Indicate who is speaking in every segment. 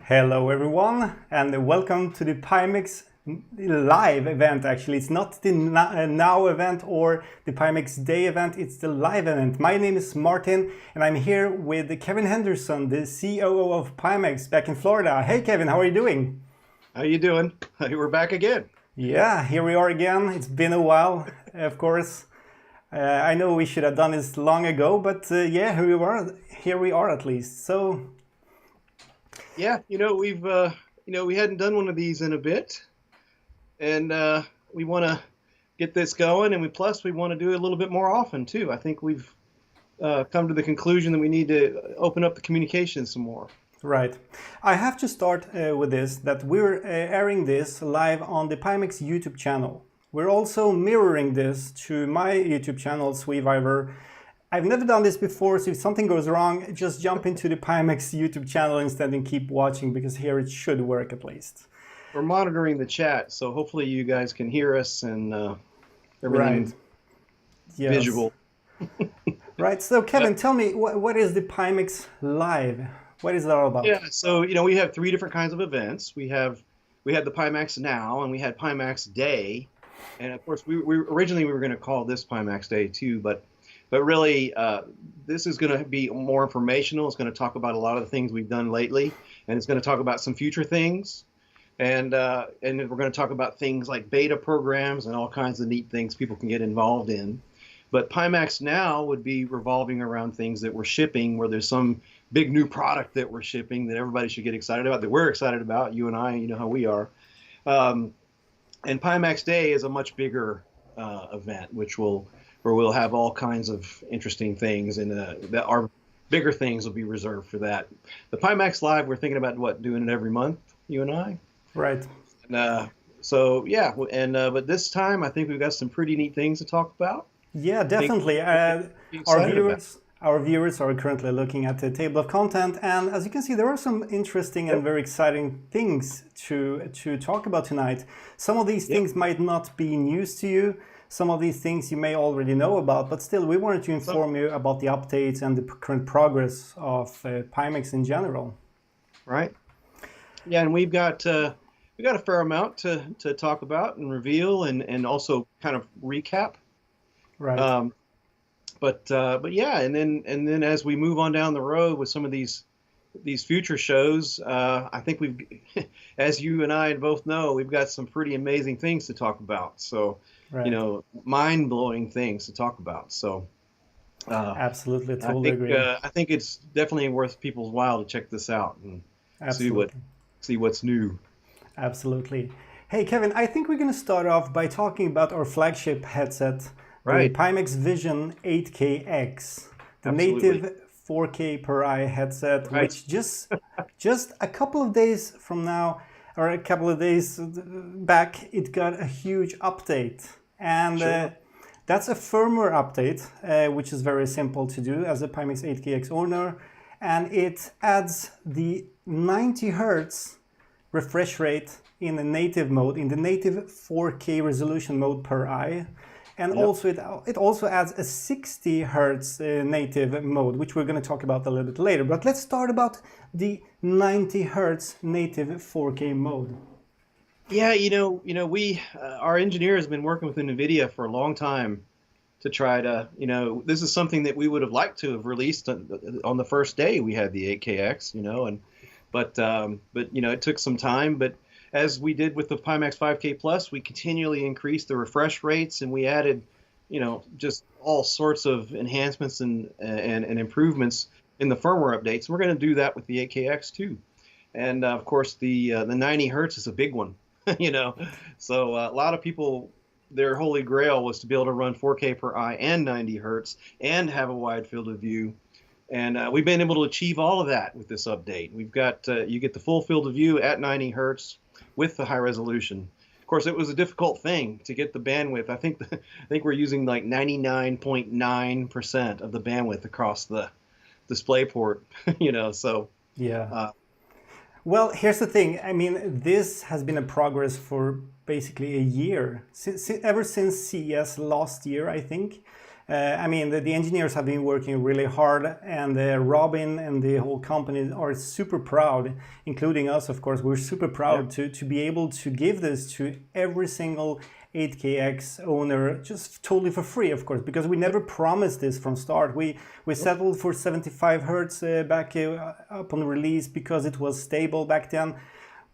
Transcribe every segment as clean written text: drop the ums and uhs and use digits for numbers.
Speaker 1: Hello everyone, and welcome to the Pimax live event. Actually, it's not the now event or the Pimax Day event, it's the live event. My name is Martin and I'm here with Kevin Henderson, the COO of Pimax back in Florida. Hey Kevin, how are you doing?
Speaker 2: How you doing? We're back again.
Speaker 1: Yeah, here we are again. It's been a while, of course. I know we should have done this long ago, but yeah, here we are at least. So
Speaker 2: yeah, we've we hadn't done one of these in a bit, and we want to get this going, and we want to do it a little bit more often too. I think we've come to the conclusion that we need to open up the communication some more.
Speaker 1: Right. I have to start with this, that we're airing this live on the Pimax YouTube channel. We're also mirroring this to my YouTube channel, SweViver. I've never done this before, so if something goes wrong, just jump into the Pimax YouTube channel instead and keep watching, because here it should work at least.
Speaker 2: We're monitoring the chat, so hopefully you guys can hear us and everything visual.
Speaker 1: Right, so Kevin, tell me, what is the Pimax Live? What is that all about?
Speaker 2: Yeah, so we have three different kinds of events. We had the Pimax Now, and we had Pimax Day, and of course we originally were going to call this Pimax Day too, but really, this is going to be more informational. It's going to talk about a lot of the things we've done lately, and it's going to talk about some future things, and we're going to talk about things like beta programs and all kinds of neat things people can get involved in. But Pimax Now would be revolving around things that we're shipping, where there's some big new product that we're shipping that everybody should get excited about, that we're excited about, you and I, you know how we are. And Pimax Day is a much bigger event, where we'll have all kinds of interesting things, and that our bigger things will be reserved for that. The Pimax Live, we're thinking about doing it every month, you and I.
Speaker 1: Right.
Speaker 2: And, so yeah, and but this time I think we've got some pretty neat things to talk about.
Speaker 1: Yeah, definitely. Our viewers are currently looking at the table of content, and as you can see, there are some interesting and very exciting things to talk about tonight. Some of these things might not be news to you. Some of these things you may already know about, but still, we wanted to inform you about the updates and the current progress of Pimax in general.
Speaker 2: Right. Yeah, and we've got a fair amount to talk about and reveal, and also kind of recap.
Speaker 1: Right.
Speaker 2: But yeah, and then as we move on down the road with some of these future shows, I think we've, as you and I both know, we've got some pretty amazing things to talk about. So, mind-blowing things to talk about. So,
Speaker 1: absolutely, totally agree.
Speaker 2: I think it's definitely worth people's while to check this out and see what's new.
Speaker 1: Absolutely. Hey, Kevin, I think we're going to start off by talking about our flagship headset, the Pimax Vision 8KX, the native 4K per eye headset, which just a couple of days from now, or a couple of days back, it got a huge update. And that's a firmware update, which is very simple to do as a Pimax 8KX owner. And it adds the 90 Hertz refresh rate in the native mode, in the native 4K resolution mode per eye. And also it also adds a 60 hertz native mode, which we're going to talk about a little bit later. But let's start about the 90 hertz native 4K mode.
Speaker 2: Yeah, we our engineer has been working with NVIDIA for a long time to try to, this is something that we would have liked to have released on the first day we had the 8KX, but it took some time. But as we did with the Pimax 5K Plus, we continually increased the refresh rates, and we added, just all sorts of enhancements and improvements in the firmware updates. We're going to do that with the 8KX too. And of course, the 90 hertz is a big one, So a lot of people, their holy grail was to be able to run 4K per eye and 90 hertz and have a wide field of view. And we've been able to achieve all of that with this update. We've got, you get the full field of view at 90 hertz with the high resolution. Of course, it was a difficult thing to get the bandwidth. I think we're using like 99.9% of the bandwidth across the display port, so.
Speaker 1: Yeah. Well, here's the thing. I mean, this has been a progress for basically a year, ever since CES last year, I think. The engineers have been working really hard, and Robin and the whole company are super proud, including us, of course. We're super proud to be able to give this to every single 8KX owner just totally for free, of course, because we never promised this from start. We settled for 75 hertz back upon release because it was stable back then.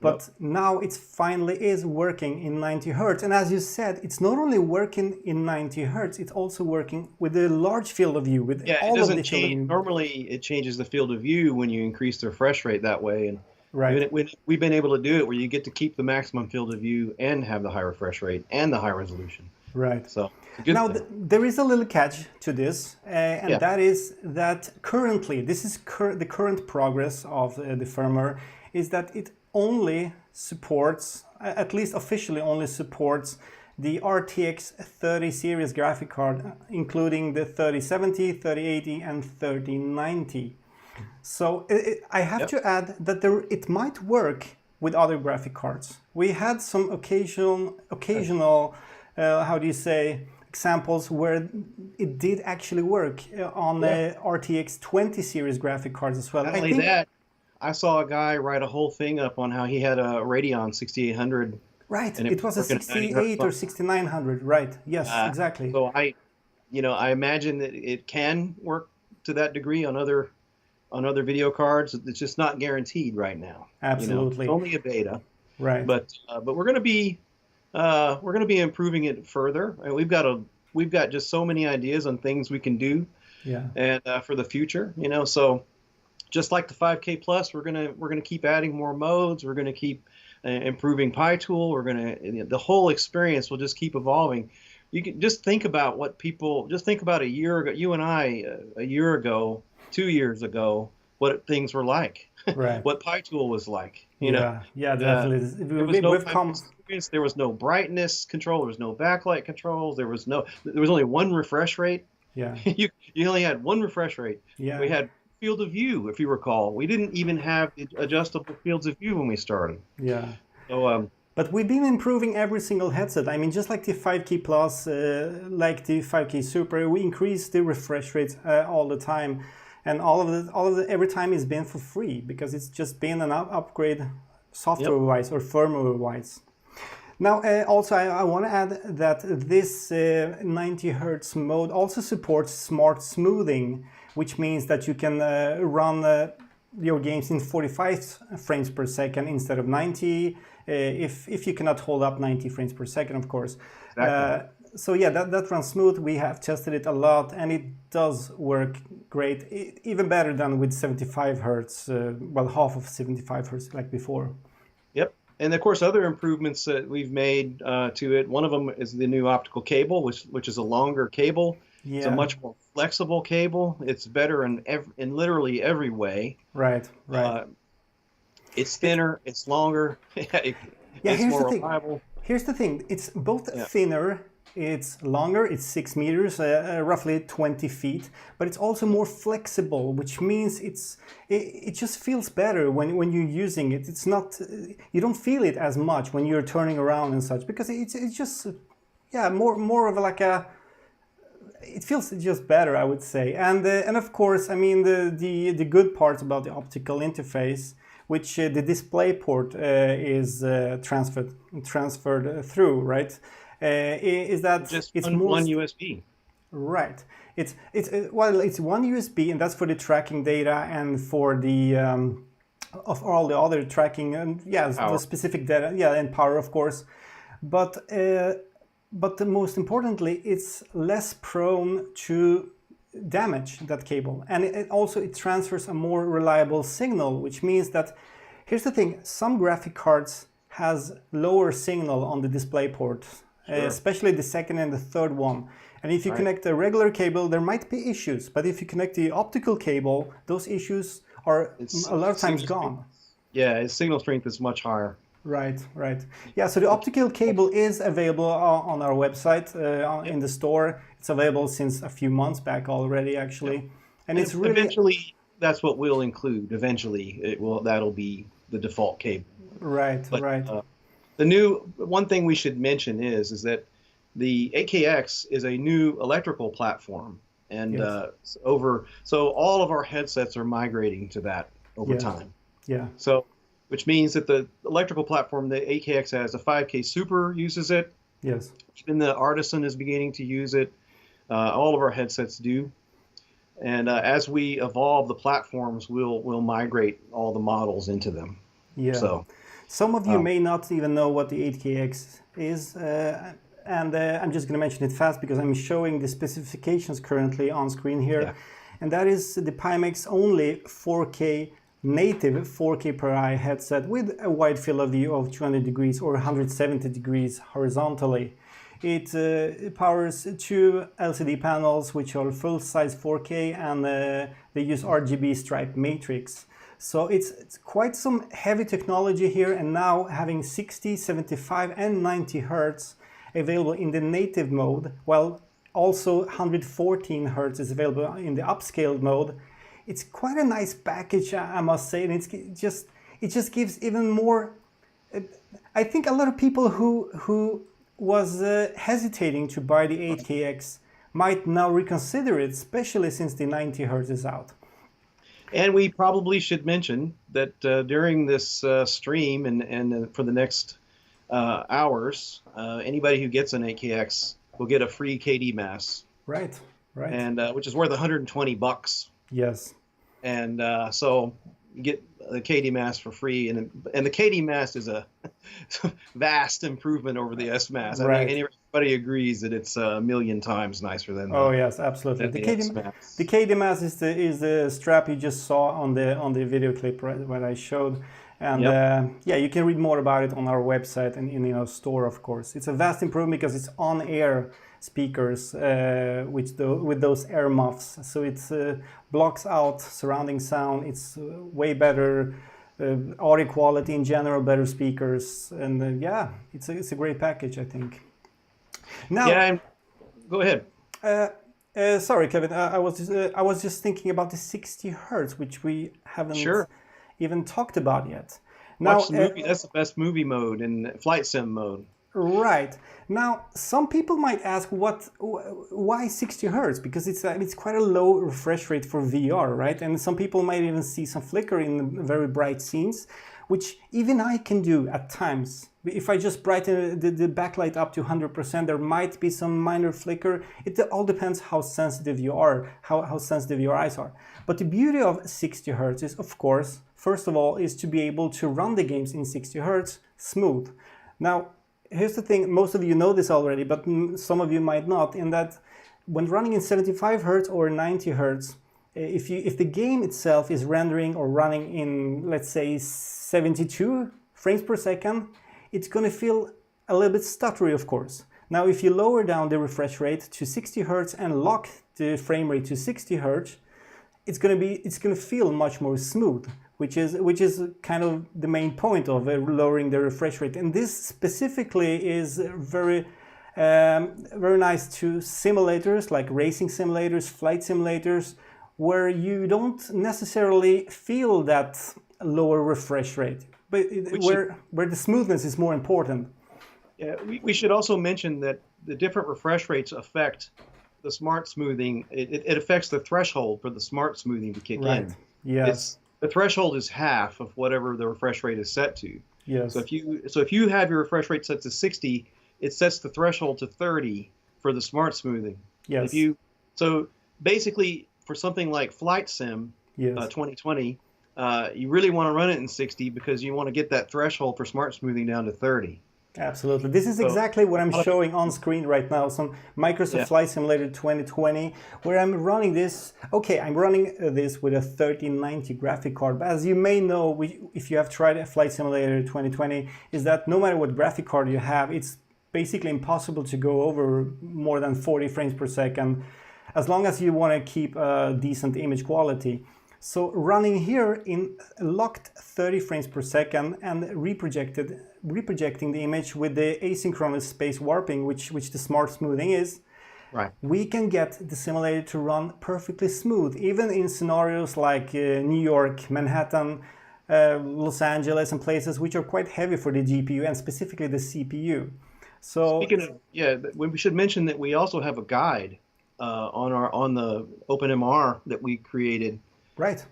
Speaker 1: But now it finally is working in 90 hertz. And as you said, it's not only working in 90 hertz, it's also working with a large field of view. With all
Speaker 2: it doesn't
Speaker 1: of the
Speaker 2: change. Normally, it changes the field of view when you increase the refresh rate that way. And we've been able to do it where you get to keep the maximum field of view and have the high refresh rate and the high resolution.
Speaker 1: Right.
Speaker 2: So
Speaker 1: now there is a little catch to this, and that is that currently, this is the current progress of the firmware, is that it only supports, at least officially only supports, the RTX 30 series graphic card, including the 3070, 3080 and 3090. So I have to add that it might work with other graphic cards. We had some occasional examples where it did actually work on the RTX 20 series graphic cards as well.
Speaker 2: Not only that, I saw a guy write a whole thing up on how he had a Radeon 6800.
Speaker 1: Right, it was a 68 or 6900, right? Yes, exactly.
Speaker 2: So I imagine that it can work to that degree on other video cards. It's just not guaranteed right now.
Speaker 1: Absolutely,
Speaker 2: it's only a beta.
Speaker 1: Right.
Speaker 2: But we're going to be improving it further. And we've got just so many ideas on things we can do.
Speaker 1: Yeah.
Speaker 2: And for the future, so. Just like the 5K Plus, we're gonna keep adding more modes. We're gonna keep improving PyTool. The whole experience will just keep evolving. You can just think about a year ago. You and I, a year ago, 2 years ago, what things were like.
Speaker 1: Right.
Speaker 2: What PyTool was like.
Speaker 1: Yeah, definitely.
Speaker 2: There was no experience. There was no brightness control. There was no backlight controls. There was only one refresh rate.
Speaker 1: Yeah.
Speaker 2: you only had one refresh rate.
Speaker 1: Yeah.
Speaker 2: We had field of view, if you recall. We didn't even have adjustable fields of view when we started.
Speaker 1: Yeah.
Speaker 2: So,
Speaker 1: but we've been improving every single headset. I mean, just like the 5K Plus, like the 5K Super, we increase the refresh rates all the time, and all of the every time it's been for free because it's just been an upgrade, software-wise or firmware-wise. Now, also, I want to add that this 90 hertz mode also supports smart smoothing, which means that you can run your games in 45 frames per second instead of 90, if you cannot hold up 90 frames per second, of course. Exactly. So yeah, that runs smooth. We have tested it a lot, and it does work great, even better than with 75 hertz, half of 75 hertz like before.
Speaker 2: Yep. And of course, other improvements that we've made to it, one of them is the new optical cable, which is a longer cable. Yeah. It's a much more flexible cable. It's better in literally every way.
Speaker 1: Right.
Speaker 2: It's thinner. It's longer. It's more reliable.
Speaker 1: Here's the thing. It's both thinner. It's longer. It's 6 meters, roughly 20 feet. But it's also more flexible, which means it just feels better when you're using it. It's not, you don't feel it as much when you're turning around and such, because it's just yeah, more of like a, it feels just better, I would say. And of course, I mean, the good parts about the optical interface, which the display port is transferred through, right? Is that
Speaker 2: Just
Speaker 1: it's
Speaker 2: one USB.
Speaker 1: right. It's one USB, and that's for the tracking data and for the of all the other tracking and the specific data, and power, of course. But the most importantly, it's less prone to damage, that cable, and it transfers a more reliable signal, which means that, here's the thing, some graphic cards has lower signal on the display port, especially the second and the third one. And if you connect a regular cable, there might be issues, but if you connect the optical cable, those issues are a lot of times gone.
Speaker 2: Yeah, its signal strength is much higher.
Speaker 1: Right. Yeah, so the optical cable is available on our website in the store. It's available since a few months back already, actually. And it's really...
Speaker 2: Eventually, that's what we'll include. Eventually, that'll be the default cable.
Speaker 1: Right.
Speaker 2: The new one thing we should mention is that the 8KX is a new electrical platform, and so all of our headsets are migrating to that over time.
Speaker 1: Yeah.
Speaker 2: So, which means that the electrical platform, the 8KX has, the 5K Super uses it.
Speaker 1: Yes.
Speaker 2: Even the Artisan is beginning to use it. All of our headsets do. And as we evolve the platforms, we'll migrate all the models into them.
Speaker 1: Yeah. So some of you may not even know what the 8KX is. And I'm just going to mention it fast because I'm showing the specifications currently on screen here. Yeah. And that is the Pimax only 4K native 4K per eye headset with a wide field of view of 200 degrees or 170 degrees horizontally. It powers two LCD panels which are full-size 4K, and they use RGB stripe matrix. So it's quite some heavy technology here, and now having 60, 75 and 90 Hertz available in the native mode, while also 114 Hertz is available in the upscaled mode. It's quite a nice package, I must say, and it just gives even more. I think a lot of people who was hesitating to buy the 8KX might now reconsider it, especially since the 90 Hertz is out.
Speaker 2: And we probably should mention that during this stream and for the next hours, anybody who gets an 8KX will get a free KDMAS.
Speaker 1: Right.
Speaker 2: And which is worth $120.
Speaker 1: Yes.
Speaker 2: And so you get the KDMAS for free, and the KDMAS is a vast improvement over the SMAS. I mean, everybody agrees that it's a million times nicer than.
Speaker 1: Yes, absolutely. The KDMAS is the strap you just saw on the video clip, right, what I showed. And you can read more about it on our website and in our store, of course. It's a vast improvement because it's on-air speakers with those air muffs, so it blocks out surrounding sound. It's way better audio quality in general, better speakers, and it's a great package, I think. Now,
Speaker 2: go ahead.
Speaker 1: Sorry, Kevin. I was just thinking about the 60 Hertz, which we haven't even talked about yet.
Speaker 2: Now, that's the best movie mode and flight sim mode.
Speaker 1: Right. Now, some people might ask, why 60 Hertz? Because it's quite a low refresh rate for VR, right? And some people might even see some flicker in very bright scenes, which even I can do at times. If I just brighten the backlight up to 100%, there might be some minor flicker. It all depends how sensitive you are, how sensitive your eyes are. But the beauty of 60 Hertz is, of course, first of all, is to be able to run the games in 60 Hertz smooth. Now, here's the thing, most of you know this already, but some of you might not, in that when running in 75 Hertz or 90 Hertz, if the game itself is rendering or running in, let's say, 72 frames per second, it's going to feel a little bit stuttery, of course. Now, if you lower down the refresh rate to 60 Hertz and lock the frame rate to 60 Hertz, it's going to feel much more smooth, which is kind of the main point of lowering the refresh rate. And this specifically is very nice to simulators like racing simulators, flight simulators, where you don't necessarily feel that lower refresh rate, but where the smoothness is more important.
Speaker 2: Yeah, we should also mention that the different refresh rates affect the smart smoothing. It affects the threshold for the smart smoothing to kick in.
Speaker 1: Yes.
Speaker 2: The threshold is half of whatever the refresh rate is set to.
Speaker 1: Yes.
Speaker 2: So if you have your refresh rate set to 60, it sets the threshold to 30 for the smart smoothing.
Speaker 1: Yes.
Speaker 2: So basically, for something like Flight Sim 2020, you really want to run it in 60 because you want to get that threshold for smart smoothing down to 30.
Speaker 1: Absolutely. This is exactly what I'm showing on screen right now. Some Microsoft Flight Simulator 2020, where I'm running this. Okay, I'm running this with a 3090 graphic card. But as you may know, if you have tried a Flight Simulator 2020, is that no matter what graphic card you have, it's basically impossible to go over more than 40 frames per second, as long as you want to keep a decent image quality. So running here in locked 30 frames per second and reprojecting the image with the asynchronous space warping, which the smart smoothing is, we can get the simulator to run perfectly smooth, even in scenarios like New York, Manhattan, Los Angeles, and places which are quite heavy for the GPU and specifically the CPU. So
Speaker 2: speaking of, we should mention that we also have a guide on the OpenMR that we created.
Speaker 1: Right.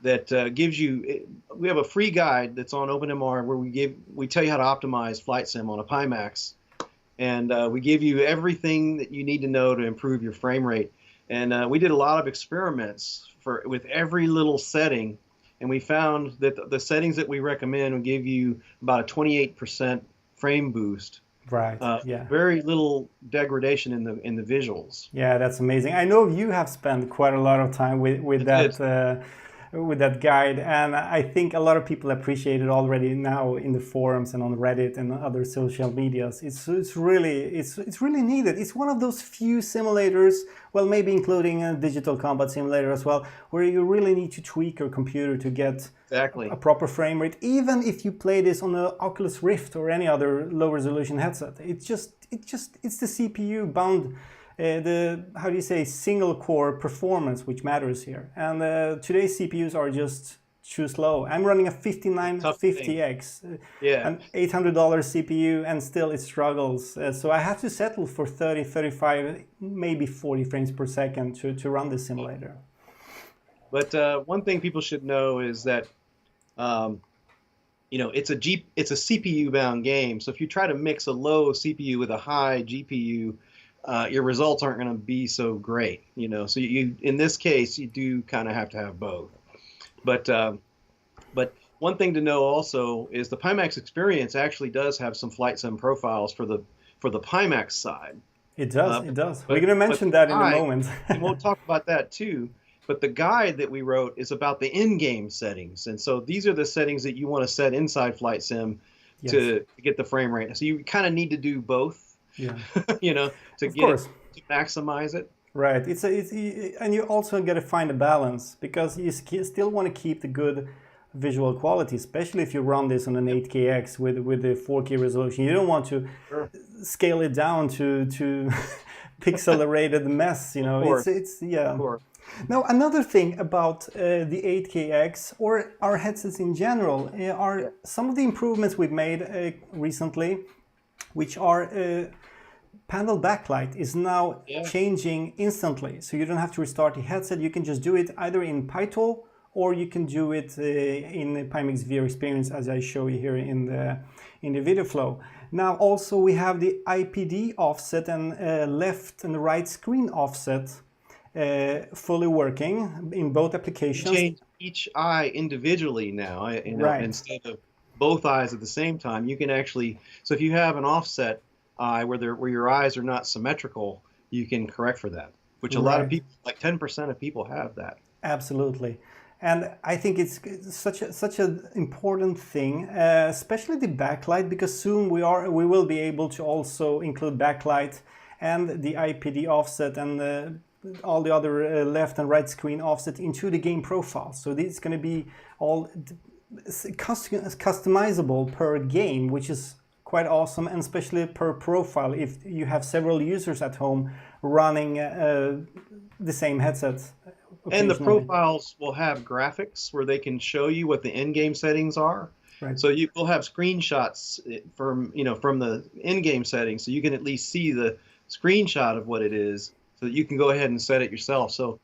Speaker 2: That gives you. We have a free guide that's on OpenMR where we tell you how to optimize Flight Sim on a Pimax, and we give you everything that you need to know to improve your frame rate. And we did a lot of experiments with every little setting, and we found that the settings that we recommend will give you about a 28% frame boost.
Speaker 1: Right.
Speaker 2: Very little degradation in the visuals.
Speaker 1: Yeah, that's amazing. I know you have spent quite a lot of time with that guide, and I think a lot of people appreciate it already now in the forums and on Reddit and other social medias. It's really needed. It's one of those few simulators, well, maybe including a digital combat simulator as well, where you really need to tweak your computer to get a proper frame rate, even if you play this on the Oculus Rift or any other low resolution headset. It's the CPU bound, how do you say, single core performance which matters here. And today's CPUs are just too slow. I'm running a 5950X, an $800 CPU, and still it struggles. So I have to settle for 30, 35, maybe 40 frames per second to run this simulator.
Speaker 2: But one thing people should know is that it's a CPU-bound game. So if you try to mix a low CPU with a high GPU, your results aren't going to be so great. So you in this case you do kind of have to have both. But one thing to know also is the Pimax Experience actually does have some Flight Sim profiles for the Pimax side.
Speaker 1: It does. It does. We're going to mention that in a moment.
Speaker 2: And we'll talk about that too. But the guide that we wrote is about the in-game settings. And so these are the settings that you want to set inside Flight Sim to get the frame rate. So you kind of need to do both, to maximize it.
Speaker 1: Right. And you also got to find a balance, because you still want to keep the good visual quality, especially if you run this on an 8KX with the 4K resolution. You don't want to scale it down to pixelated mess, Now, another thing about the 8KX or our headsets in general are some of the improvements we've made recently, which are panel backlight is now changing instantly. So you don't have to restart the headset. You can just do it either in PyTool or you can do it in Pimax VR Experience, as I show you here in the video flow. Now also we have the IPD offset and left and right screen offset fully working in both applications.
Speaker 2: You change each eye individually now, instead of both eyes at the same time. You can actually, so if you have an offset eye where your eyes are not symmetrical, you can correct for that, which a lot of people, like 10% of people, have that.
Speaker 1: Absolutely. And I think it's such an important thing, especially the backlight, because soon we will be able to also include backlight and the IPD offset and all the other left and right screen offset into the game profile. So this is going to be all customizable per game, which is quite awesome, and especially per profile if you have several users at home running the same headset.
Speaker 2: And the profiles will have graphics where they can show you what the in-game settings are.
Speaker 1: Right.
Speaker 2: So you will have screenshots from from the in-game settings, so you can at least see the screenshot of what it is, so that you can go ahead and set it yourself. So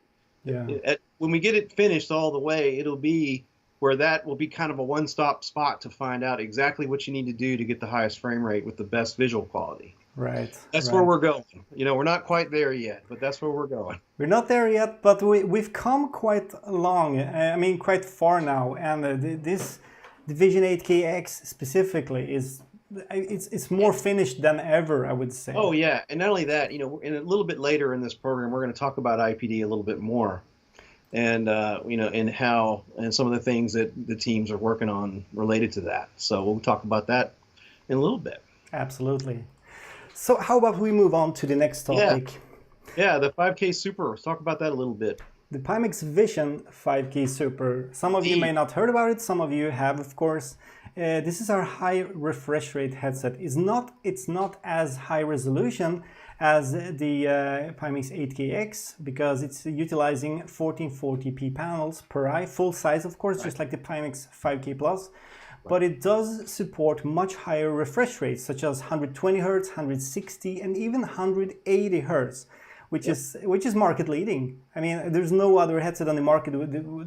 Speaker 1: Yeah.
Speaker 2: when we get it finished all the way, it'll be where that will be kind of a one-stop spot to find out exactly what you need to do to get the highest frame rate with the best visual quality.
Speaker 1: Right.
Speaker 2: That's
Speaker 1: right.
Speaker 2: where we're going. We're not quite there yet, but that's where we're going.
Speaker 1: We're not there yet, but we've come quite long. I mean, quite far now. And this Vision 8KX specifically it's more finished than ever, I would say.
Speaker 2: Oh yeah, and not only that, in a little bit later in this program, we're going to talk about IPD a little bit more, and and some of the things that the teams are working on related to that. So we'll talk about that in a little bit.
Speaker 1: Absolutely. So how about we move on to the next topic?
Speaker 2: Yeah, the 5K Super. Let's talk about that a little bit.
Speaker 1: The Pimax Vision 5K Super. Some of you may not heard about it. Some of you have, of course. This is our high refresh rate headset. It's not as high resolution as the Pimax 8KX because it's utilizing 1440p panels per eye, full size, of course, just like the Pimax 5K Plus. But it does support much higher refresh rates, such as 120 Hz, 160, and even 180 Hz, which is market leading. I mean, there's no other headset on the market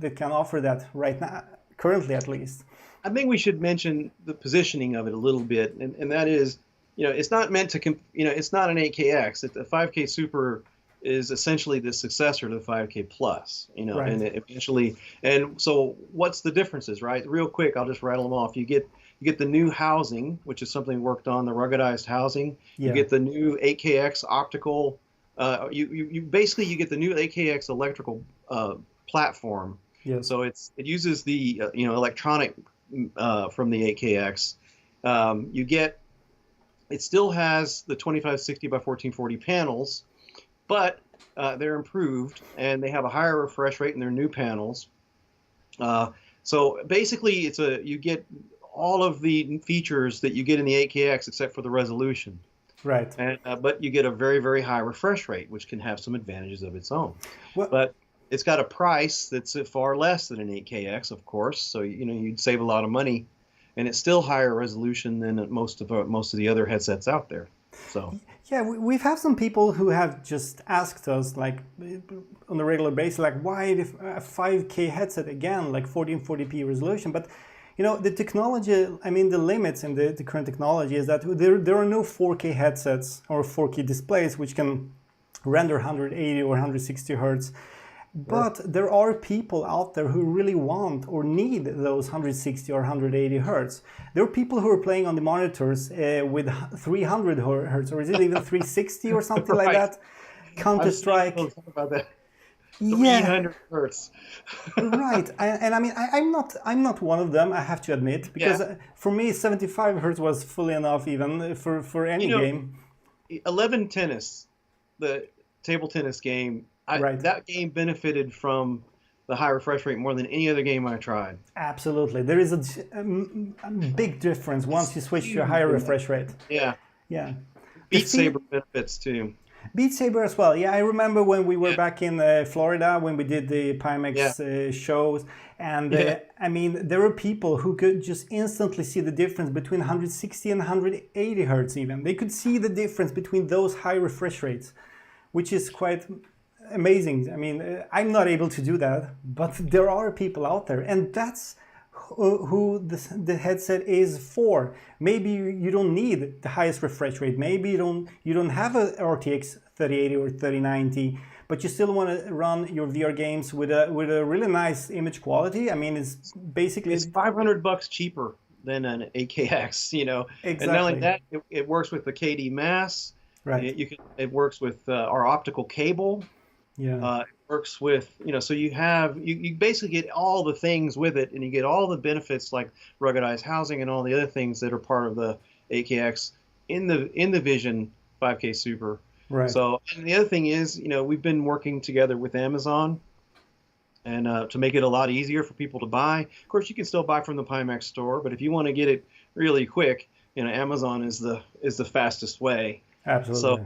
Speaker 1: that can offer that right now, currently at least.
Speaker 2: I think we should mention the positioning of it a little bit, and that is, it's not meant to, it's not an 8KX. The 5K Super is essentially the successor to the 5K Plus,
Speaker 1: right.
Speaker 2: And eventually, and so what's the differences, right? Real quick, I'll just rattle them off. You get the new housing, which is something worked on, the ruggedized housing. Yeah. You get the new 8KX optical. You basically get the new 8KX electrical platform.
Speaker 1: Yes.
Speaker 2: So it uses the electronic from the 8KX. It still has the 2560 by 1440 panels, but they're improved and they have a higher refresh rate in their new panels. So basically, you get all of the features that you get in the 8KX except for the resolution.
Speaker 1: Right.
Speaker 2: But you get a very, very high refresh rate, which can have some advantages of its own.
Speaker 1: What?
Speaker 2: But it's got a price that's far less than an 8KX, of course. So you'd save a lot of money, and it's still higher resolution than most of the other headsets out there. So
Speaker 1: yeah, we've had some people who have just asked us, like on a regular basis, like why a 5K headset again, like 1440p resolution, but. The technology, I mean, the limits in the current technology is that there are no 4K headsets or 4K displays which can render 180 or 160 Hertz. But there are people out there who really want or need those 160 or 180 Hertz. There are people who are playing on the monitors with 300 Hertz, or is it even 360 or something like that? Counter-Strike.
Speaker 2: About that.
Speaker 1: 300
Speaker 2: Hertz.
Speaker 1: Right, and I mean, I'm not one of them, I have to admit, because for me 75 Hertz was fully enough even for any game.
Speaker 2: 11 Tennis, the table tennis game, that game benefited from the high refresh rate more than any other game I tried.
Speaker 1: Absolutely, there is a big difference once you switch to a higher refresh rate.
Speaker 2: Yeah. Beat Saber benefits too.
Speaker 1: Beat Saber as well. Yeah, I remember when we were back in Florida when we did the Pimax shows, and I mean, there were people who could just instantly see the difference between 160 and 180 Hertz even. They could see the difference between those high refresh rates, which is quite amazing. I mean, I'm not able to do that, but there are people out there, and that's who the headset is for. Maybe you don't need the highest refresh rate. Maybe you don't have a RTX 3080 or 3090, but you still want to run your VR games with a really nice image quality. I mean, it's basically
Speaker 2: $500 cheaper than an 8KX,
Speaker 1: Exactly.
Speaker 2: And not only that, it works with the KDMAS.
Speaker 1: Right.
Speaker 2: It works with our optical cable.
Speaker 1: Yeah.
Speaker 2: It works with, so you basically get all the things with it, and you get all the benefits like ruggedized housing and all the other things that are part of the 8KX in the Vision 5K Super.
Speaker 1: Right.
Speaker 2: So, and the other thing is, we've been working together with Amazon, and to make it a lot easier for people to buy. Of course, you can still buy from the Pimax store, but if you want to get it really quick, Amazon is the fastest way.
Speaker 1: Absolutely.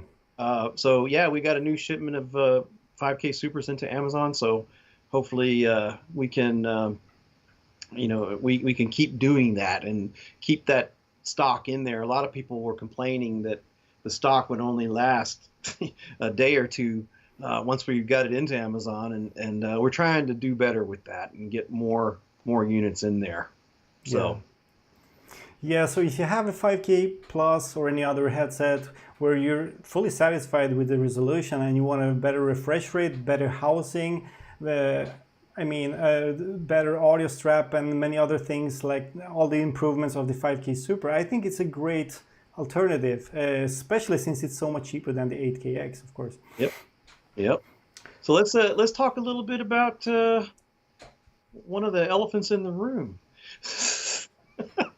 Speaker 2: So yeah, we got a new shipment of 5K Supers into Amazon, so hopefully we can we can keep doing that and keep that stock in there. A lot of people were complaining that the stock would only last a day or two once we got it into Amazon, and we're trying to do better with that and get more units in there. So.
Speaker 1: Yeah, so if you have a 5K Plus or any other headset where you're fully satisfied with the resolution and you want a better refresh rate, better housing, better audio strap and many other things, like all the improvements of the 5K Super, I think it's a great alternative, especially since it's so much cheaper than the 8KX, of course.
Speaker 2: Yep. So let's talk a little bit about one of the elephants in the room.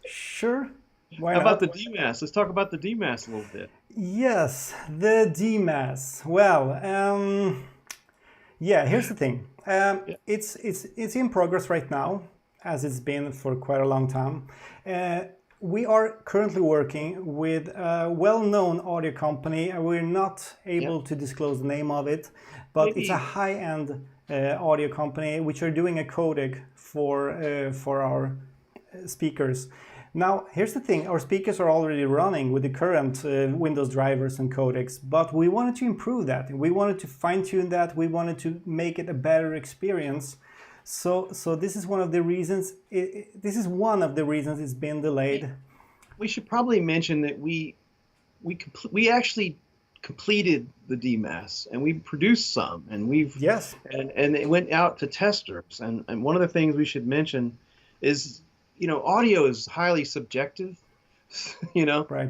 Speaker 1: Sure. Why
Speaker 2: How
Speaker 1: not?
Speaker 2: about the DMAS? Let's talk about the DMAS a little bit.
Speaker 1: Yes, the DMAS. Well, here's the thing. It's in progress right now, as it's been for quite a long time. We are currently working with a well-known audio company. We're not able to disclose the name of it, but it's a high-end audio company which are doing a codec for our speakers. Now, here's the thing, our speakers are already running with the current Windows drivers and codecs, but we wanted to improve that. We wanted to fine-tune that. We wanted to make it a better experience. So this is one of the reasons. It's been delayed.
Speaker 2: We should probably mention that we actually completed the DMAS, and we produced some, and and it went out to testers. And one of the things we should mention is, audio is highly subjective,
Speaker 1: Right.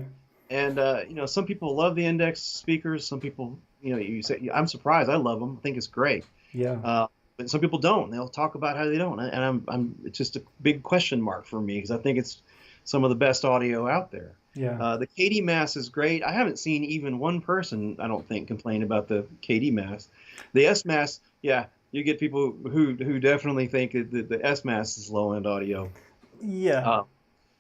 Speaker 2: And, some people love the index speakers. Some people, you say, I'm surprised. I love them. I think it's great.
Speaker 1: Yeah.
Speaker 2: But some people don't. They'll talk about how they don't. And it's just a big question mark for me because I think it's some of the best audio out there.
Speaker 1: Yeah.
Speaker 2: The KDMAS is great. I haven't seen even one person, I don't think, complain about the KDMAS. The SMAS, you get people who definitely think that the SMAS is low-end audio.
Speaker 1: Yeah.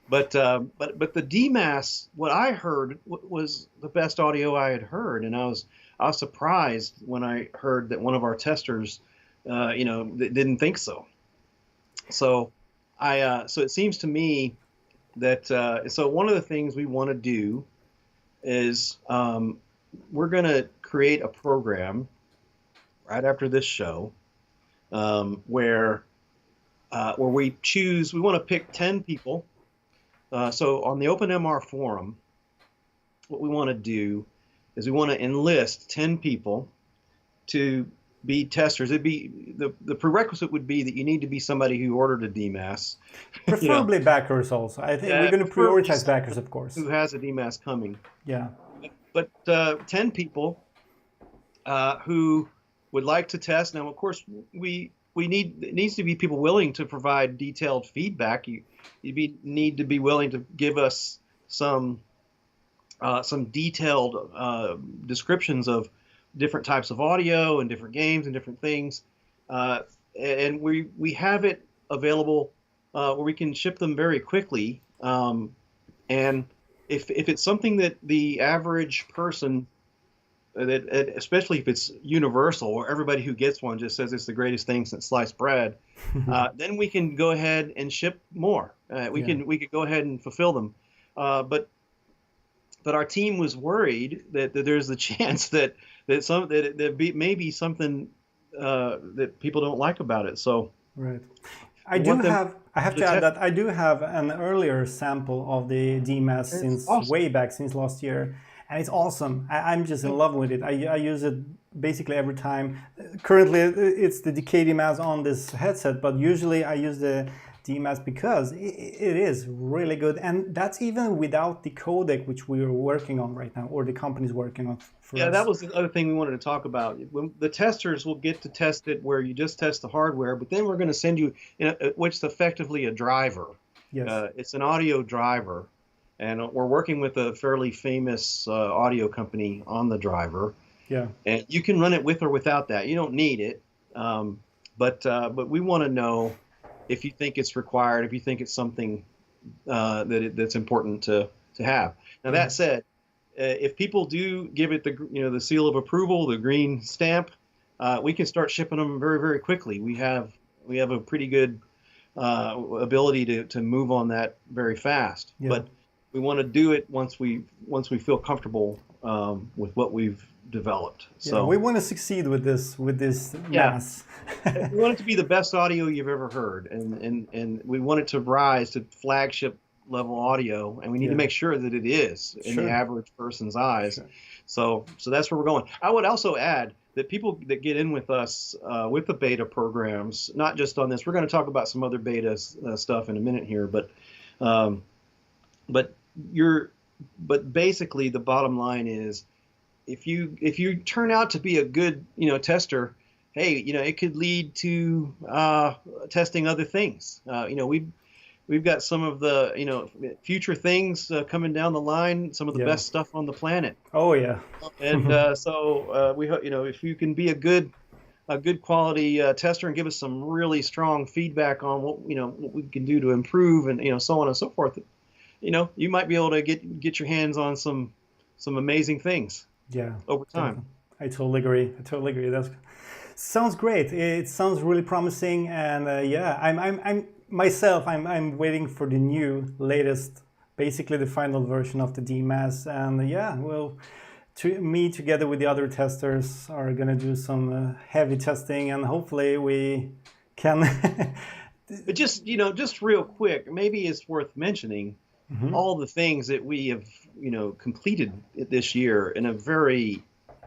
Speaker 2: But the DMAS, what I heard was the best audio I had heard, and I was surprised when I heard that one of our testers, didn't think so. So so it seems to me that so one of the things we want to do is we're going to create a program right after this show where we want to pick 10 people. So on the OpenMR forum, what we want to do is we want to enlist 10 people to be testers. It'd be the prerequisite would be that you need to be somebody who ordered a DMAS.
Speaker 1: Preferably backers also. I think we're going to prioritize backers, of course.
Speaker 2: Who has a DMAS coming.
Speaker 1: Yeah.
Speaker 2: But 10 people who would like to test. Now, of course, it needs to be people willing to provide detailed feedback. You need to be willing to give us some detailed descriptions of different types of audio and different games and different things, and we have it available where we can ship them very quickly. And if it's something that the average person, especially if it's universal, or everybody who gets one just says it's the greatest thing since sliced bread, then we can go ahead and ship more. We could go ahead and fulfill them, but our team was worried that there's the chance that maybe something that people don't like about it. So
Speaker 1: right. I have to add that I do have an earlier sample of the DMAS since way back, since last year, and it's awesome. I'm just in love with it. I use it basically every time. Currently, it's the KDMAS on this headset, but usually I use the DMAS because it is really good, and that's even without the codec which we are working on right now, or the company's working on for us.
Speaker 2: That was the other thing we wanted to talk about. When the testers will get to test it where you just test the hardware, but then we're going to send you, which is effectively a driver.
Speaker 1: Yes.
Speaker 2: It's an audio driver, and we're working with a fairly famous audio company on the driver.
Speaker 1: Yeah.
Speaker 2: And you can run it with or without that. You don't need it, but we want to know if you think it's required, if you think it's something that's important to have. Now that said, if people do give it the seal of approval, the green stamp, we can start shipping them very, very quickly. We have a pretty good ability to move on that very fast.
Speaker 1: Yeah.
Speaker 2: But we want to do it once we feel comfortable with what we've developed. So
Speaker 1: yeah, we want to succeed with this
Speaker 2: yeah,
Speaker 1: mass.
Speaker 2: we want it to be the best audio you've ever heard, and we want it to rise to flagship level audio, and we need to make sure that it is in the average person's eyes. So that's where we're going. I would also add that people that get in with us with the beta programs, not just on this, we're going to talk about some other beta stuff in a minute here, but basically the bottom line is, if you turn out to be a good tester, hey, it could lead to testing other things. We've got some of the future things coming down the line, some of the best stuff on the planet.
Speaker 1: Oh yeah.
Speaker 2: And so we hope if you can be a good quality tester and give us some really strong feedback on what we can do to improve, and so on and so forth, you might be able to get your hands on some amazing things.
Speaker 1: Yeah.
Speaker 2: Over time.
Speaker 1: I totally agree. That sounds great. It sounds really promising, and I'm myself. I'm waiting for the new latest, basically the final version of the DMAS, and me together with the other testers are gonna do some heavy testing, and hopefully we can.
Speaker 2: But just real quick, maybe it's worth mentioning all the things that we have completed this year in a very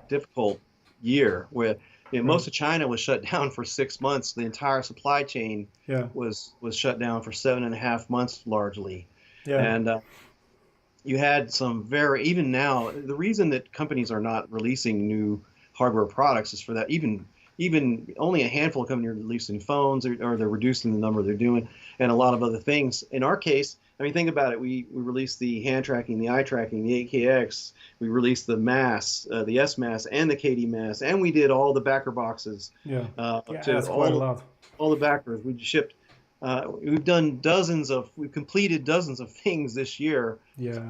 Speaker 2: difficult year, where most of China was shut down for 6 months. The entire supply chain was shut down for 7.5 months largely. And you had some even now, the reason that companies are not releasing new hardware products is for that. Even only a handful of companies are releasing phones, or they're reducing the number they're doing, and a lot of other things. In our case, I mean, think about it. We released the hand tracking, the eye tracking, the 8KX. We released the MAS, the SMAS, and the KDMAS, and we did all the backer boxes.
Speaker 1: That's quite a lot.
Speaker 2: All the backers. We shipped. We've completed dozens of things this year.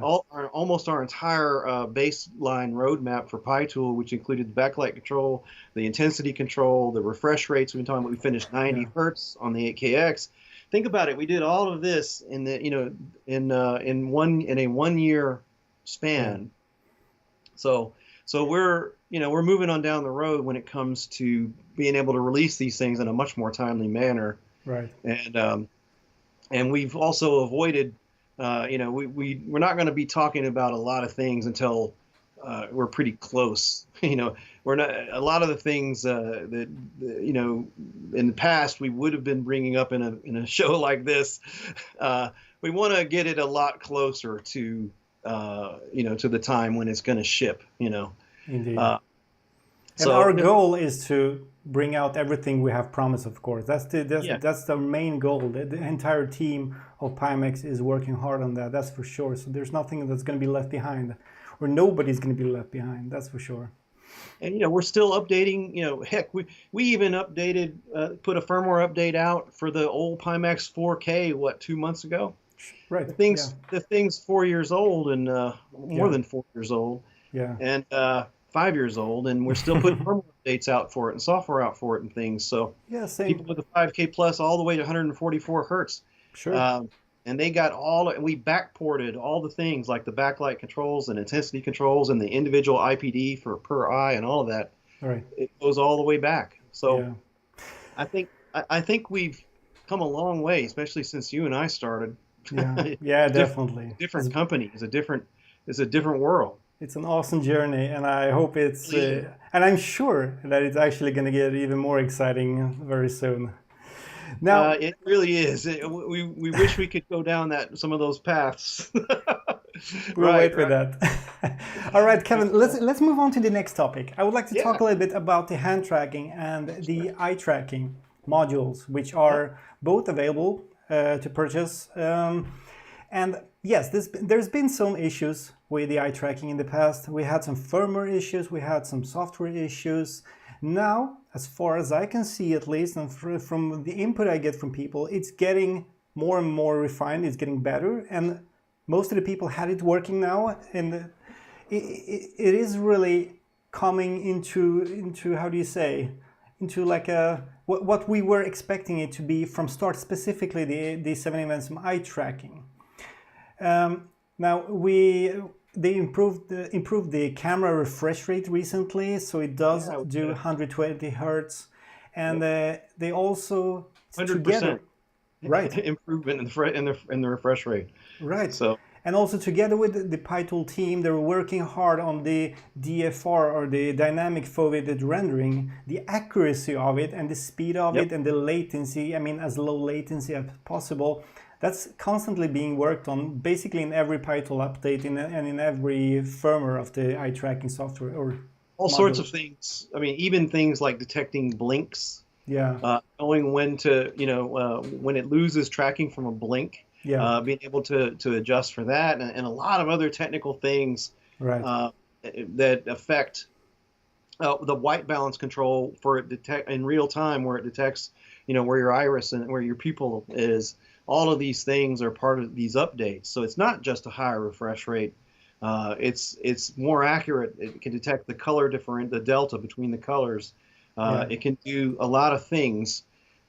Speaker 2: Almost our entire baseline roadmap for PyTool, which included the backlight control, the intensity control, the refresh rates. We've been talking about. We finished 90 hertz on the 8KX. Think about it. We did all of this in a 1 year span. So we're moving on down the road when it comes to being able to release these things in a much more timely manner.
Speaker 1: Right.
Speaker 2: And we've also avoided, we're not going to be talking about a lot of things until we're pretty close. We're not, a lot of the things that in the past we would have been bringing up in a show like this. We want to get it a lot closer to to the time when it's going to ship.
Speaker 1: Indeed. And our goal is to bring out everything we have promised, of course. That's the main goal. The entire team of Pimax is working hard on that, that's for sure. So there's nothing that's going to be left behind, or nobody's going to be left behind, that's for sure.
Speaker 2: And we're still updating. Heck, we even updated, put a firmware update out for the old Pimax 4K 2 months ago.
Speaker 1: Right.
Speaker 2: The thing's 4 years old, and more than 4 years old.
Speaker 1: Yeah.
Speaker 2: And 5 years old, and we're still putting firmware updates out for it and software out for it and things. So people with the 5K plus all the way to 144 hertz.
Speaker 1: Sure.
Speaker 2: And they got we backported all the things like the backlight controls and intensity controls and the individual IPD for per eye and all of that.
Speaker 1: Right.
Speaker 2: It goes all the way back. So I think we've come a long way, especially since you and I started.
Speaker 1: Yeah, definitely.
Speaker 2: Different company is a different world.
Speaker 1: It's an awesome journey, and I hope it's, and I'm sure that it's actually going to get even more exciting very soon. Now,
Speaker 2: it really is. We wish we could go down some of those paths.
Speaker 1: We'll wait for that. All right, Kevin, let's move on to the next topic. I would like to talk a little bit about the hand tracking and the eye tracking modules, which are both available to purchase. And yes, there's been some issues with the eye tracking in the past. We had some firmware issues, we had some software issues. Now, as far as I can see at least, and from the input I get from people, it's getting more and more refined, it's getting better, and most of the people had it working now, and it is really coming into how do you say, into like a what we were expecting it to be from start, specifically the 7 events eye tracking. Now they improved the camera refresh rate recently, so it does do 120 hertz, and they also
Speaker 2: 100%
Speaker 1: right
Speaker 2: improvement in the refresh rate.
Speaker 1: Right.
Speaker 2: So.
Speaker 1: And also together with the PyTool team, they're working hard on the DFR, or the dynamic foveated rendering, the accuracy of it and the speed of it and the latency, I mean as low latency as possible. That's constantly being worked on basically in every PyTool update and in every firmware of the eye tracking software or
Speaker 2: all
Speaker 1: module.
Speaker 2: sorts of things. I mean, even things like detecting blinks.
Speaker 1: Yeah.
Speaker 2: Knowing when to, when it loses tracking from a blink.
Speaker 1: Yeah.
Speaker 2: Being able to adjust for that, and a lot of other technical things that affect the white balance control for it detect in real time, where it detects, where your iris and where your pupil is. All of these things are part of these updates. So it's not just a higher refresh rate. It's more accurate. It can detect the color the delta between the colors. It can do a lot of things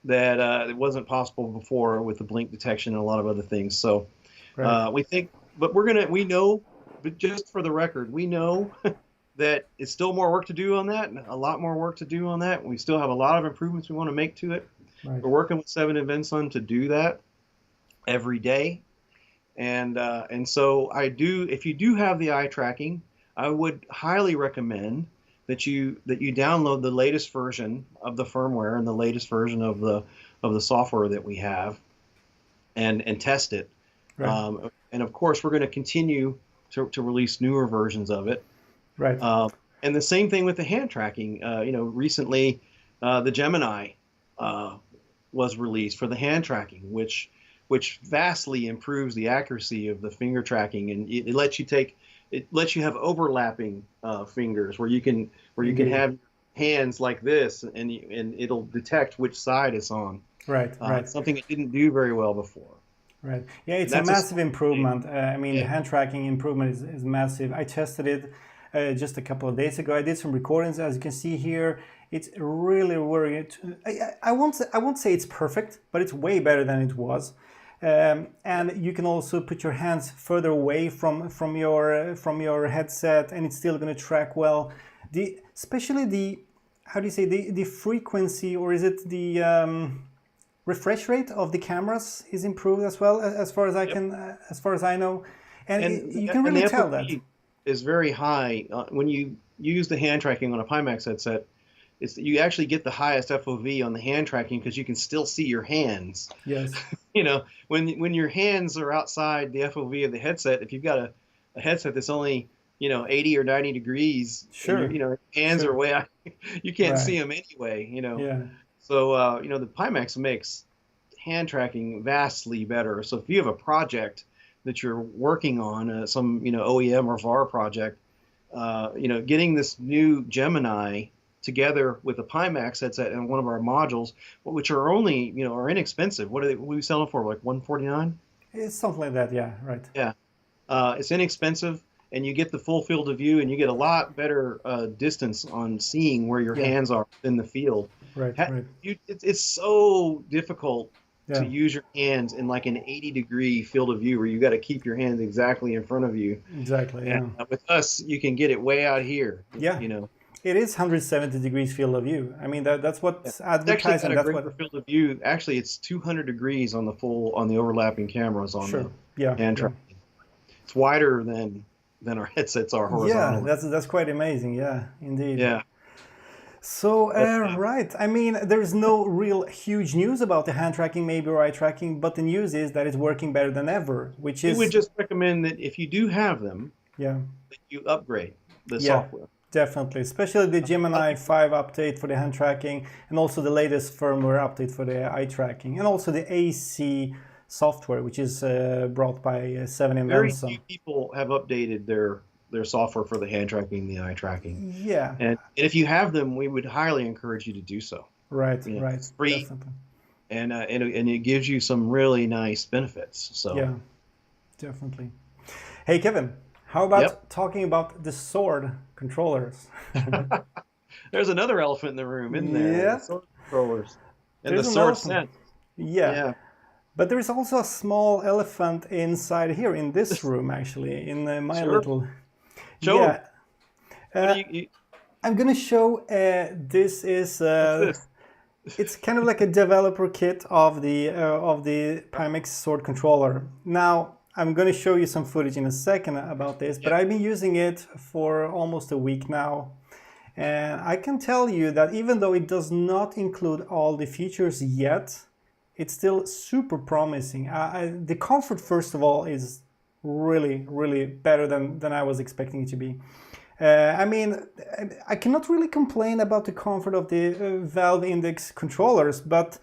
Speaker 2: that it wasn't possible before with the blink detection and a lot of other things. So we think, but we know, but just for the record, we know that it's still more work to do on that, and a lot more work to do on that. We still have a lot of improvements we want to make to it. We're working with 7 events on to do that every day. And so if you do have the eye tracking, I would highly recommend that you download the latest version of the firmware and the latest version of the software that we have, and test it. And of course, we're going to continue to release newer versions of it. And the same thing with the hand tracking. Recently, the Gemini was released for the hand tracking, which vastly improves the accuracy of the finger tracking, and it lets you have overlapping fingers where you can have hands like this, and it'll detect which side it's on. Something it didn't do very well before.
Speaker 1: Yeah, it's a massive improvement. I mean, the hand tracking improvement is massive. I tested it just a couple of days ago. I did some recordings, as you can see here. It's really I won't say it's perfect, but it's way better than it was. And you can also put your hands further away from your headset, and it's still going to track well. Especially the frequency, or is it the refresh rate of the cameras is improved as well, as far as as far as I know, and you can really tell that
Speaker 2: is very high when you use the hand tracking on a Pimax headset. You actually get the highest FOV on the hand tracking because you can still see your hands.
Speaker 1: Yes.
Speaker 2: When your hands are outside the FOV of the headset, if you've got a headset that's only 80 or 90 degrees, your hands are way out, you can't see them anyway. So the Pimax makes hand tracking vastly better. So if you have a project that you're working on, some OEM or VAR project, getting this new Gemini together with a Pimax headset and one of our modules, which are only are inexpensive. What are we selling for? Like $149?
Speaker 1: It's something like that. Yeah, right.
Speaker 2: Yeah, it's inexpensive, and you get the full field of view, and you get a lot better distance on seeing where your hands are in the field. It's so difficult to use your hands in like an 80-degree field of view where you got to keep your hands exactly in front of you.
Speaker 1: Exactly.
Speaker 2: And with us, you can get it way out here.
Speaker 1: It is 170 degrees field of view. I mean, that's what's advertised.
Speaker 2: It's actually a field of view. Actually, it's 200 degrees on the overlapping cameras on the hand tracking. It's wider than our headsets are horizontally.
Speaker 1: Yeah, that's quite amazing. Yeah, indeed.
Speaker 2: Yeah.
Speaker 1: So, right. I mean, there's no real huge news about the hand tracking, maybe, or eye tracking, but the news is that it's working better than ever, which is...
Speaker 2: We would just recommend that if you do have them, that you upgrade the software.
Speaker 1: Definitely, especially the Gemini 5 update for the hand tracking, and also the latest firmware update for the eye tracking, and also the AC software, which is brought by 7 events.
Speaker 2: Very few people have updated their software for the hand tracking and the eye tracking.
Speaker 1: Yeah.
Speaker 2: And if you have them, we would highly encourage you to do so.
Speaker 1: Right.
Speaker 2: It's free.
Speaker 1: Definitely.
Speaker 2: And it gives you some really nice benefits. So
Speaker 1: yeah, definitely. Hey, Kevin. How about talking about the sword controllers?
Speaker 2: There's another elephant in the room, isn't there?
Speaker 1: Yeah.
Speaker 2: The sword controllers. in the
Speaker 1: There's an
Speaker 2: sword
Speaker 1: elephant.
Speaker 2: sense.
Speaker 1: Yeah.
Speaker 2: Yeah,
Speaker 1: But there is also a small elephant inside here in this room, actually, in my
Speaker 2: sure.
Speaker 1: little.
Speaker 2: Show them.
Speaker 1: Yeah.
Speaker 2: What do
Speaker 1: Uh,
Speaker 2: you
Speaker 1: I'm gonna show. This is.
Speaker 2: what's this?
Speaker 1: It's kind of like a developer kit of the Pimax sword controller. Now I'm gonna show you some footage in a second about this, but
Speaker 2: Yeah.
Speaker 1: I've been using it for almost a week now. And I can tell you that even though it does not include all the features yet, it's still super promising. The comfort, first of all, is really, really better than I was expecting it to be. I mean, I cannot really complain about the comfort of the Valve Index controllers, but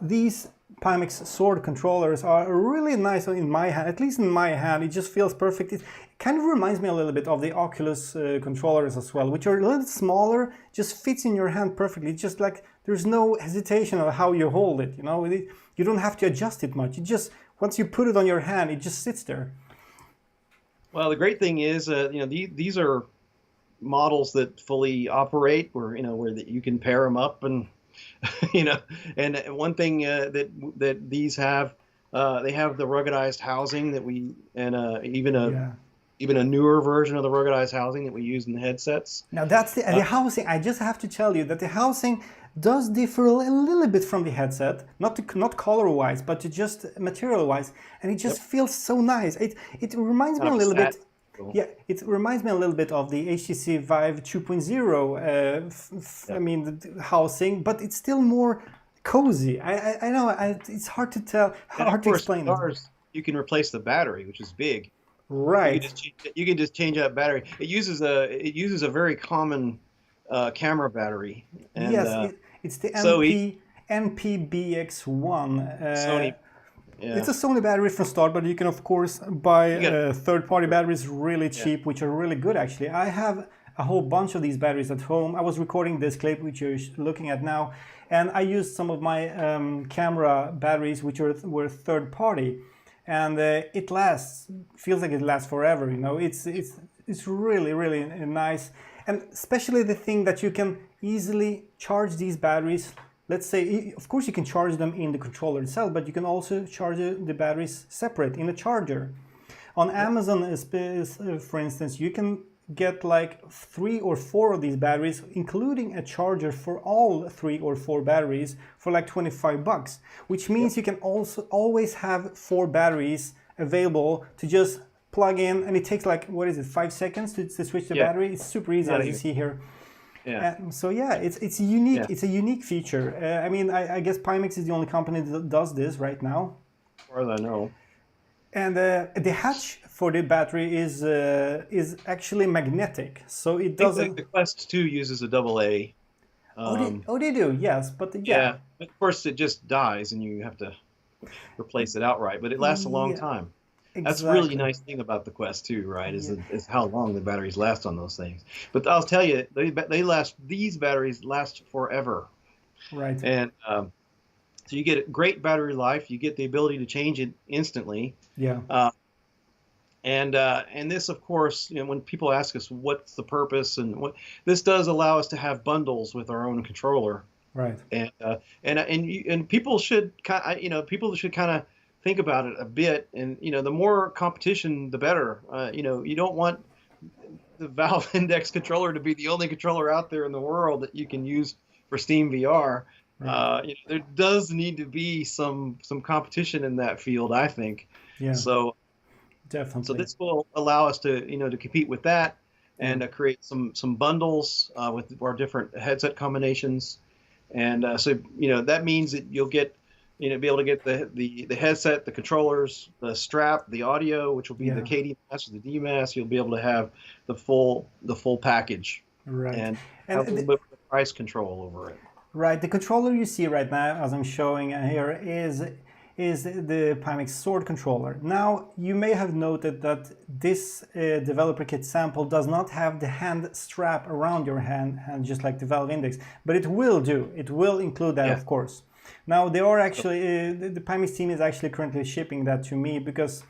Speaker 1: these Pimax Sword controllers are really nice in my hand. At least in my hand, it just feels perfect. It kind of reminds me a little bit of the Oculus controllers as well, which are a little bit smaller, just fits in your hand perfectly. It's just like there's no hesitation of how you hold it. You know, you don't have to adjust it much. It just once you put it on your hand, it just sits there.
Speaker 2: Well, the great thing is, these are models that fully operate, where you can pair them up, and and one thing that these have, they have the ruggedized housing that even a newer version of the ruggedized housing that we use in the headsets.
Speaker 1: Now that's the housing. I just have to tell you that the housing does differ a little bit from the headset, not color-wise, but just material-wise, and it just feels so nice. It reminds me a little bit. Yeah, it reminds me a little bit of the HTC Vive 2.0. I mean, the housing, but it's still more cozy. I know it's hard to tell, hard to explain it.
Speaker 2: You can replace the battery, which is big.
Speaker 1: Right.
Speaker 2: You can just change out battery. It uses a very common camera battery. And,
Speaker 1: yes, it's the NPBX1.
Speaker 2: Sony. Yeah.
Speaker 1: It's a Sony battery from start, but you can of course buy third-party batteries really cheap, which are really good actually. I have a whole bunch of these batteries at home. I was recording this clip which you're looking at now, and I used some of my camera batteries which were third-party, and it feels like it lasts forever. You know, it's really, really nice, and especially the thing that you can easily charge these batteries. Let's say, of course, you can charge them in the controller itself, but you can also charge the batteries separate in a charger. On Amazon, for instance, you can get like 3 or 4 of these batteries, including a charger for all 3 or 4 batteries for like $25, which means you can also always have 4 batteries available to just plug in, and it takes like, 5 seconds to switch the battery. It's super easy, as you see here.
Speaker 2: Yeah.
Speaker 1: So yeah, it's unique. Yeah. It's a unique feature. I mean, I guess Pimax is the only company that does this right now,
Speaker 2: as far as I know.
Speaker 1: And the hatch for the battery is actually magnetic, so it doesn't.
Speaker 2: The Quest 2 uses a AA.
Speaker 1: They do, yes, but
Speaker 2: yeah. Of course, it just dies, and you have to replace it outright. But it lasts a long time. Exactly. That's a really nice thing about the Quest 2, right? Is how long the batteries last on those things. But I'll tell you, these batteries last forever.
Speaker 1: Right.
Speaker 2: And so you get great battery life. You get the ability to change it instantly.
Speaker 1: Yeah.
Speaker 2: And this, of course, when people ask us what's the purpose, and what this does allow us to have bundles with our own controller.
Speaker 1: Right.
Speaker 2: And people should kind of think about it a bit, and the more competition, the better. You don't want the Valve Index controller to be the only controller out there in the world that you can use for Steam VR. Right. There does need to be some competition in that field, I think.
Speaker 1: Yeah.
Speaker 2: So
Speaker 1: definitely.
Speaker 2: So this will allow us to to compete with that, and create some bundles with our different headset combinations, and so that means that you'll get. Be able to get the headset, the controllers, the strap, the audio, which will be the KDMAS or the DMAS. You'll be able to have the full package,
Speaker 1: right?
Speaker 2: And have a little bit of price control over it.
Speaker 1: Right. The controller you see right now, as I'm showing here, is the Pimax Sword controller. Now, you may have noted that this developer kit sample does not have the hand strap around your hand just like the Valve Index, but it will do. It will include that, of course. Now, they are actually, the Pimax team is actually currently shipping that to me because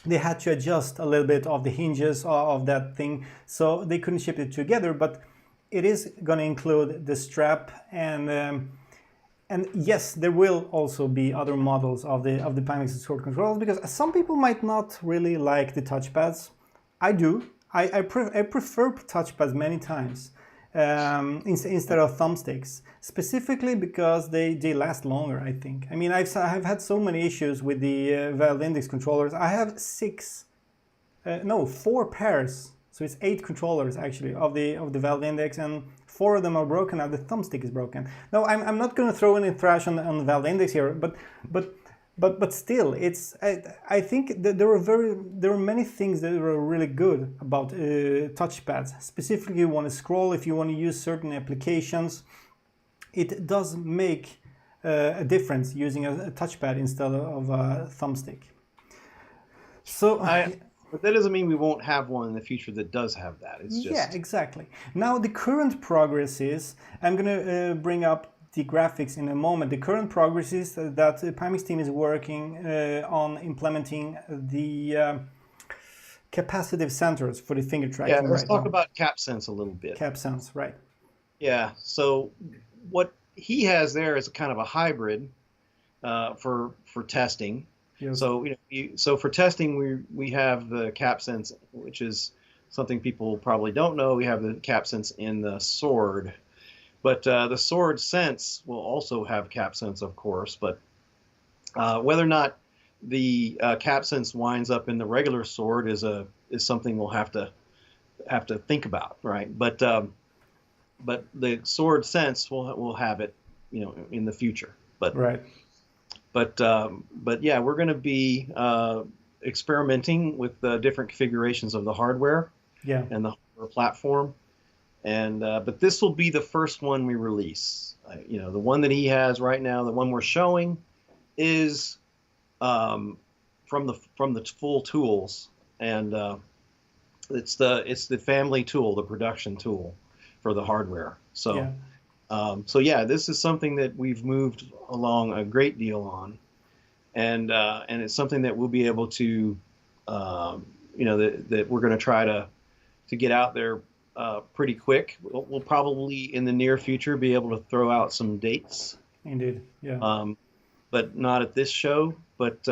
Speaker 1: they had to adjust a little bit of the hinges of that thing, so they couldn't ship it together. But it is going to include the strap, and yes, there will also be other models of the Pimax Sword controllers, because some people might not really like the touchpads. I do. I prefer touchpads many times instead of thumbsticks, specifically because they last longer, I think. I mean, I've had so many issues with the Valve Index controllers. I have 4 pairs, so it's 8 controllers actually of the Valve Index, and 4 of them are broken. Now the thumbstick is broken. No, I'm not going to throw any thrash on the Valve Index here, but still, it's I think that there are many things that are really good about touchpads. Specifically, if you want to scroll, if you want to use certain applications, it does make a difference using a touchpad instead of a thumbstick. So.
Speaker 2: But that doesn't mean we won't have one in the future that does have that. It's just...
Speaker 1: Yeah, exactly. Now the current progress is, I'm going to bring up the graphics in a moment. The current progress is that the Pimax team is working on implementing the capacitive sensors for the finger tracking.
Speaker 2: Yeah, let's talk about CapSense a little bit.
Speaker 1: CapSense, right.
Speaker 2: Yeah, so what he has there is a kind of a hybrid for testing. Yes. So so for testing, we have the CapSense, which is something people probably don't know. We have the CapSense in the Sword, but the Sword Sense will also have CapSense, of course. But whether or not the CapSense winds up in the regular Sword is something we'll have to think about, right? But the Sword Sense will have it, in the future. But
Speaker 1: right.
Speaker 2: But yeah, we're going to be experimenting with different configurations of the hardware and the hardware platform, and but this will be the first one we release. The one that he has right now, the one we're showing, is from the full tools, and it's the family tool, the production tool for the hardware. So. Yeah. So yeah, this is something that we've moved along a great deal on, and it's something that we'll be able to, that we're going to try to get out there pretty quick. We'll probably in the near future be able to throw out some dates.
Speaker 1: Indeed, yeah.
Speaker 2: But not at this show. But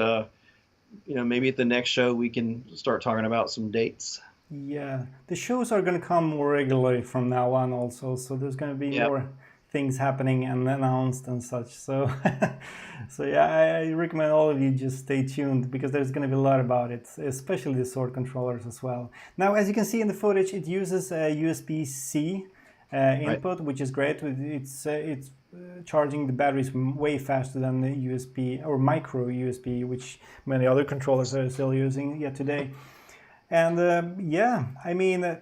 Speaker 2: maybe at the next show we can start talking about some dates.
Speaker 1: Yeah, the shows are going to come more regularly from now on also, so there's going to be more things happening and announced and such. So so yeah, I recommend all of you just stay tuned, because there's going to be a lot about it, especially the Sword controllers as well. Now, as you can see in the footage, it uses a USB-C input, which is great. It's charging the batteries way faster than the USB or micro USB, which many other controllers are still using yet today. And yeah, I mean,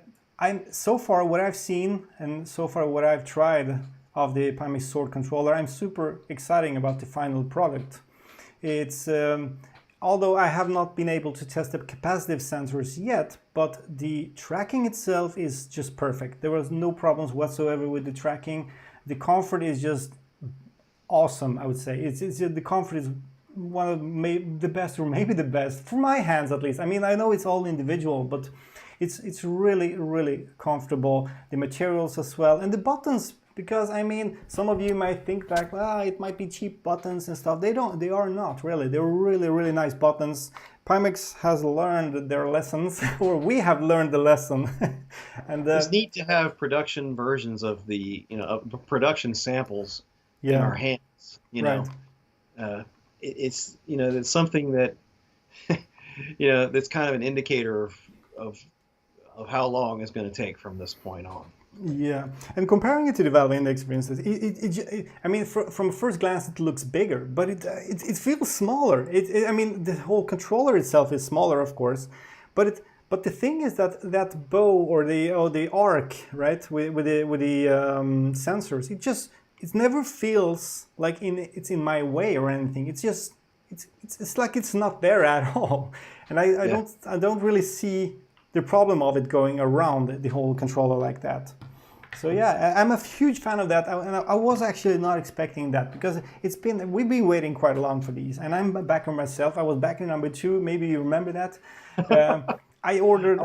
Speaker 1: so far what I've seen and so far what I've tried of the Pimax Sword controller, I'm super excited about the final product. It's although I have not been able to test the capacitive sensors yet, but the tracking itself is just perfect. There was no problems whatsoever with the tracking. The comfort is just awesome, I would say. The comfort is one of the best, or maybe the best, for my hands at least. I mean, I know it's all individual, but it's really, really comfortable. The materials as well, and the buttons, because I mean, some of you might think like, it might be cheap buttons and stuff. They are not really. They're really, really nice buttons. Pimax has learned their lessons, or we have learned the lesson. And
Speaker 2: it's neat to have production versions of the, production samples in our hands. It's it's something that that's kind of an indicator of how long it's going to take from this point on.
Speaker 1: Yeah, and comparing it to the Valve Index, for instance, I mean, from first glance it looks bigger, but it feels smaller. I mean, the whole controller itself is smaller, of course, but the thing is that bow or the arc, right, with the sensors, it never feels like it's in my way or anything. It's just it's like it's not there at all, and I don't really see the problem of it going around the whole controller like that. So yeah, I'm a huge fan of that, and I was actually not expecting that, because we've been waiting quite long for these, and I'm a backer myself. I was backer number 2. Maybe you remember that. I ordered.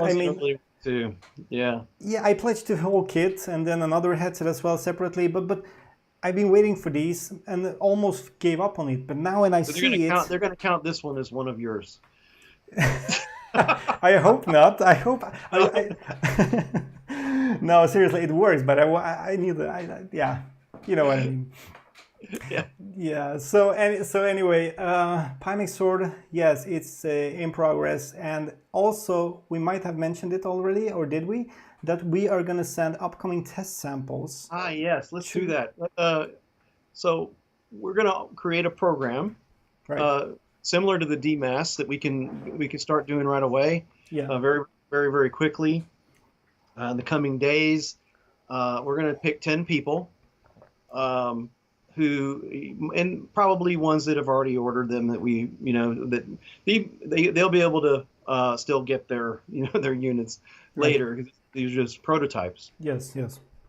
Speaker 2: too. Yeah.
Speaker 1: Yeah, I pledged the whole kit and then another headset as well separately, but I've been waiting for these and almost gave up on it. But now when I
Speaker 2: So
Speaker 1: see it,
Speaker 2: they're gonna count this one as one of yours.
Speaker 1: I hope not. I hope
Speaker 2: No.
Speaker 1: no, seriously, it works. But I need yeah, you know what I mean.
Speaker 2: Yeah.
Speaker 1: Yeah. So anyway, Pimax Sword, yes, it's in progress, and also we might have mentioned it already, or did we? That we are going to send upcoming test samples.
Speaker 2: Ah, yes. Let's do that. So we're gonna create a program
Speaker 1: Right.
Speaker 2: similar to the DMAS that we can start doing right away.
Speaker 1: Yeah.
Speaker 2: Very very very quickly. In the coming days, we're gonna pick 10 people. Who and probably ones that have already ordered them that we that they'll be able to still get their their units later. Right. These are just prototypes.
Speaker 1: Yes.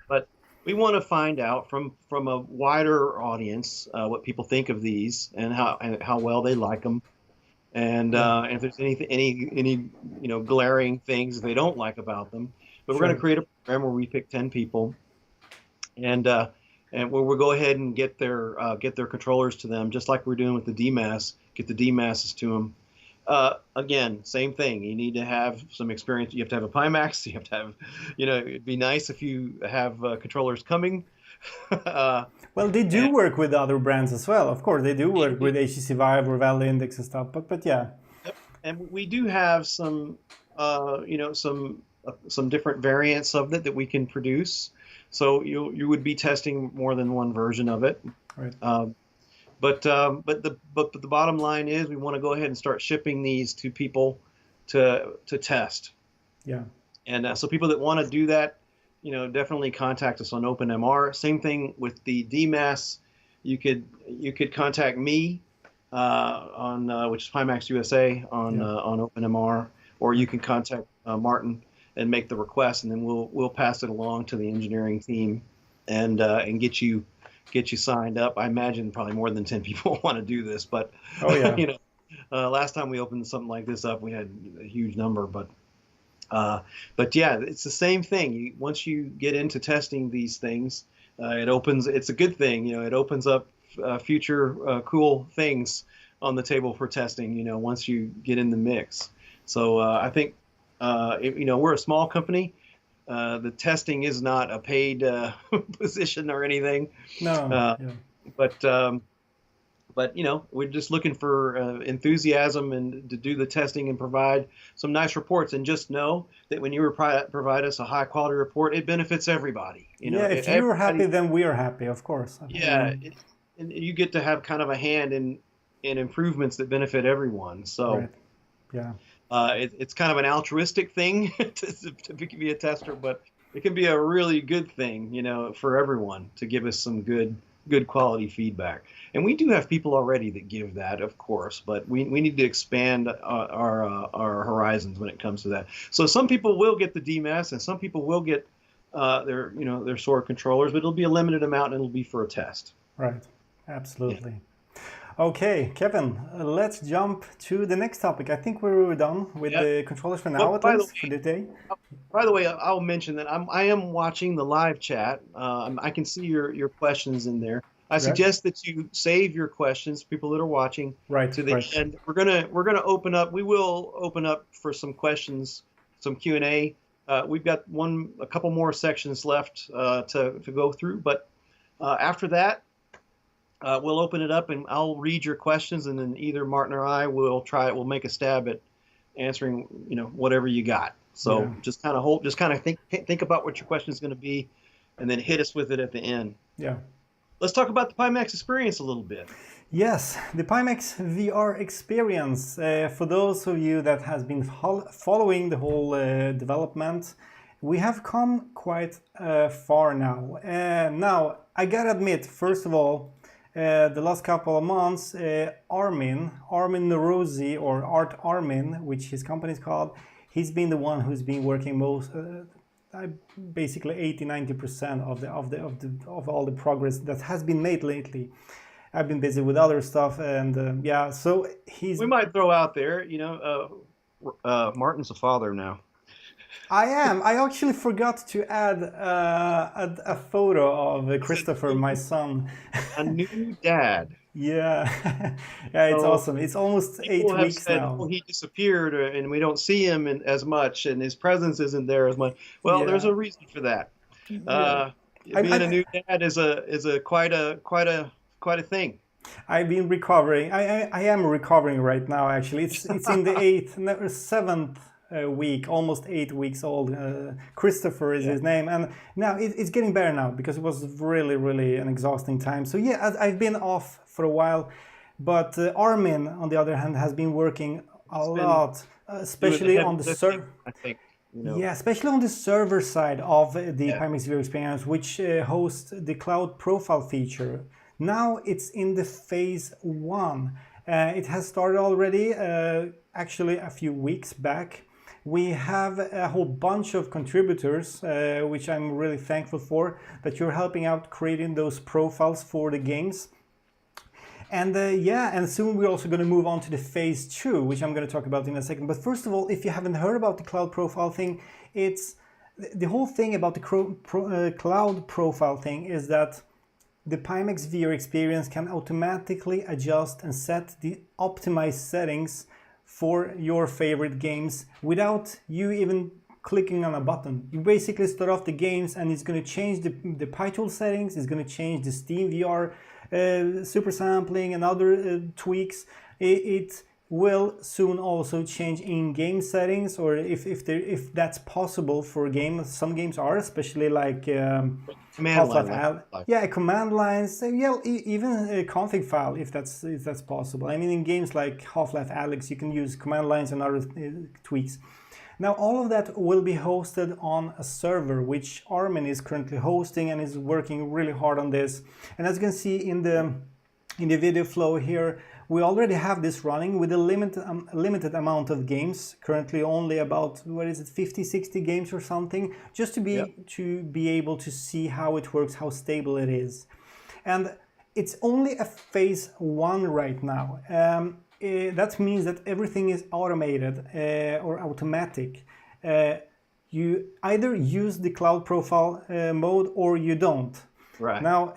Speaker 2: But we want to find out from a wider audience what people think of these and how well they like them, and if there's any glaring things they don't like about them. But we're going to create a program where we pick 10 people, and we'll go ahead and get their controllers to them, just like we're doing with the DMAS. Get the DMASs to them. Again, same thing. You need to have some experience. You have to have a Pimax. You have to have, it'd be nice if you have controllers coming.
Speaker 1: Well, they do work with other brands as well. Of course, they do work with HTC Vive or Valve Index and stuff. But yeah.
Speaker 2: And we do have some, some different variants of it that we can produce. So you would be testing more than one version of it.
Speaker 1: Right.
Speaker 2: But the bottom line is we want to go ahead and start shipping these to people to test.
Speaker 1: Yeah.
Speaker 2: And so people that want to do that, definitely contact us on OpenMR. Same thing with the DMAS. You could contact me on which is Pimax USA on OpenMR, or you can contact Martin and make the request, and then we'll pass it along to the engineering team and get you signed up. I imagine probably more than 10 people want to do this, but last time we opened something like this up, we had a huge number. But yeah, it's the same thing. Once you get into testing these things, it's a good thing. It opens up future cool things on the table for testing. Once you get in the mix. So I think. We're a small company. The testing is not a paid position or anything.
Speaker 1: No.
Speaker 2: But we're just looking for enthusiasm and to do the testing and provide some nice reports. And just know that when you provide us a high quality report, it benefits everybody.
Speaker 1: If you're happy, then we are happy, of course.
Speaker 2: Yeah, and you get to have kind of a hand in improvements that benefit everyone. So.
Speaker 1: Right. Yeah.
Speaker 2: It's kind of an altruistic thing to be a tester, but it can be a really good thing, for everyone to give us some good quality feedback. And we do have people already that give that, of course, but we need to expand our horizons when it comes to that. So some people will get the DMAS, and some people will get their Sword controllers, but it'll be a limited amount, and it'll be for a test.
Speaker 1: Right. Absolutely. Yeah. Okay, Kevin, let's jump to the next topic. I think we're done with the controllers for now, at least for the day.
Speaker 2: By the way, I'll mention that I am watching the live chat. I can see your questions in there. I suggest that you save your questions, people that are watching, to the end. We're gonna open up. We will open up for some questions, some Q&A. We've got a couple more sections left to go through, but after that. We'll open it up and I'll read your questions, and then either Martin or I will make a stab at answering, whatever you got. So just kind of think about what your question is going to be, and then hit us with it at the end.
Speaker 1: Yeah.
Speaker 2: Let's talk about the Pimax experience a little bit.
Speaker 1: Yes, the Pimax VR Experience. For those of you that has been following the whole development, we have come quite far now. Now, I gotta admit, first of all, the last couple of months, Armin Norozi, or Art Armin, which his company is called, he's been the one who's been working most, basically 80-90% of all the progress that has been made lately. I've been busy with other stuff, and so he's.
Speaker 2: We might throw out there, Martin's a father now.
Speaker 1: I am. I actually forgot to add a photo of Christopher, my son.
Speaker 2: A new dad.
Speaker 1: Yeah, yeah, it's
Speaker 2: So
Speaker 1: awesome. It's almost
Speaker 2: people
Speaker 1: eight
Speaker 2: have
Speaker 1: weeks
Speaker 2: said,
Speaker 1: now.
Speaker 2: "Oh, he disappeared, and we don't see him as much, and his presence isn't there as much." Well, there's
Speaker 1: Yeah,
Speaker 2: a reason for that.
Speaker 1: yeah.
Speaker 2: Uh, Being a
Speaker 1: I'm
Speaker 2: new dad is a quite a thing.
Speaker 1: I've been recovering. I am recovering right now. Actually, it's in the eighth, no, seventh week, almost 8 weeks old. Christopher is
Speaker 2: Yeah.
Speaker 1: his name, and now it's getting better now because it was really an exhausting time. So yeah, I've been off for a while, but Armin, on the other hand, has been working a
Speaker 2: He's been
Speaker 1: lot,
Speaker 2: doing the
Speaker 1: especially
Speaker 2: heavy
Speaker 1: on the
Speaker 2: lifting, I think. You know.
Speaker 1: yeah, especially on the server side of the
Speaker 2: Yeah.
Speaker 1: Pimax VR Experience, which hosts the cloud profile feature. Now it's in the phase one. It has started already, actually a few weeks back. We have a whole bunch of contributors, which I'm really thankful for, that you're helping out creating those profiles for the games. And yeah, and soon we're also going to move on to the phase two, which I'm going to talk about in a second. But first of all, if you haven't heard about the cloud profile thing, it's the whole thing about the cloud profile thing is that the Pimax VR Experience can automatically adjust and set the optimized settings for your favorite games without you even clicking on a button. You basically start off the games and it's going to change the PyTool settings, it's going to change the Steam VR super sampling and other tweaks. It will soon also change in-game settings, or if that's possible for games. Some games are, especially like
Speaker 2: Command line.
Speaker 1: yeah, command lines. Yeah, even a config file if that's possible. I mean, in games like Half-Life Alyx, you can use command lines and other tweaks. Now, all of that will be hosted on a server, which Armin is currently hosting and is working really hard on this. And as you can see in the video flow here, we already have this running with a limited amount of games. Currently, only about 50, 60 games or something, just to be able to see how it works, how stable it is. And it's only a phase one right now. That means that everything is automated or automatic. You either use the cloud profile mode or you don't.
Speaker 2: Right.
Speaker 1: Now,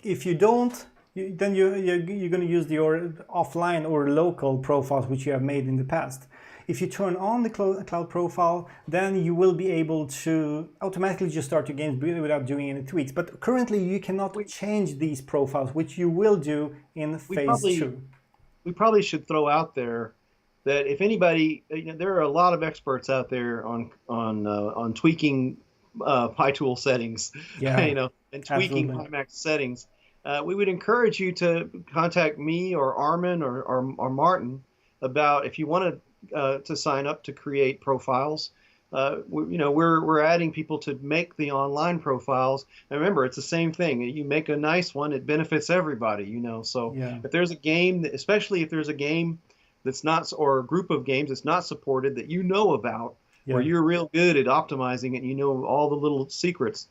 Speaker 1: if you don't, then you're going to use your offline or local profiles which you have made in the past. If you turn on the cloud profile, then you will be able to automatically just start your games without doing any tweaks. But currently, you cannot change these profiles, which you will do in phase two.
Speaker 2: We probably should throw out there that if anybody, there are a lot of experts out there on tweaking PyTool settings,
Speaker 1: yeah,
Speaker 2: and tweaking Pimax settings. We would encourage you to contact me or Armin or Martin about if you want to sign up to create profiles. We're adding people to make the online profiles. And remember, it's the same thing. You make a nice one, it benefits everybody, So if there's a game, especially if there's a game that's not, or a group of games that's not supported that about, where you're real good at optimizing it, and all the little secrets,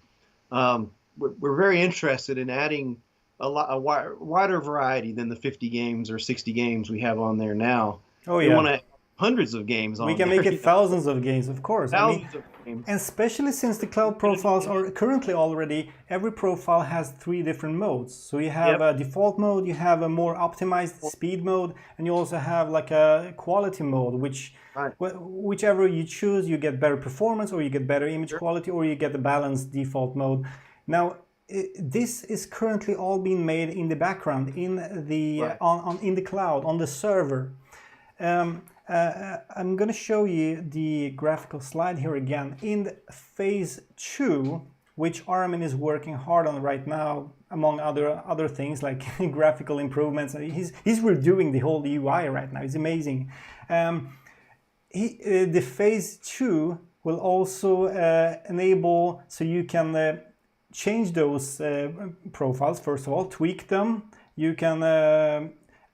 Speaker 2: we're very interested in adding a wider variety than the 50 games or 60 games we have on there now.
Speaker 1: Oh,
Speaker 2: we want to hundreds of games on
Speaker 1: there. We can make it thousands of games, of course.
Speaker 2: Thousands of games.
Speaker 1: And especially since the cloud profiles are currently already, every profile has 3 different modes. So you have a default mode, you have a more optimized speed mode, and you also have like a quality mode, which whichever you choose, you get better performance, or you get better image quality, or you get the balanced default mode. Now, this is currently all being made in the background, in the in the cloud, on the server. I'm going to show you the graphical slide here again. In phase 2, which Armin is working hard on right now, among other things like graphical improvements. He's redoing the whole UI right now. It's amazing. The phase 2 will also enable, so you can change those profiles, first of all, tweak them. You can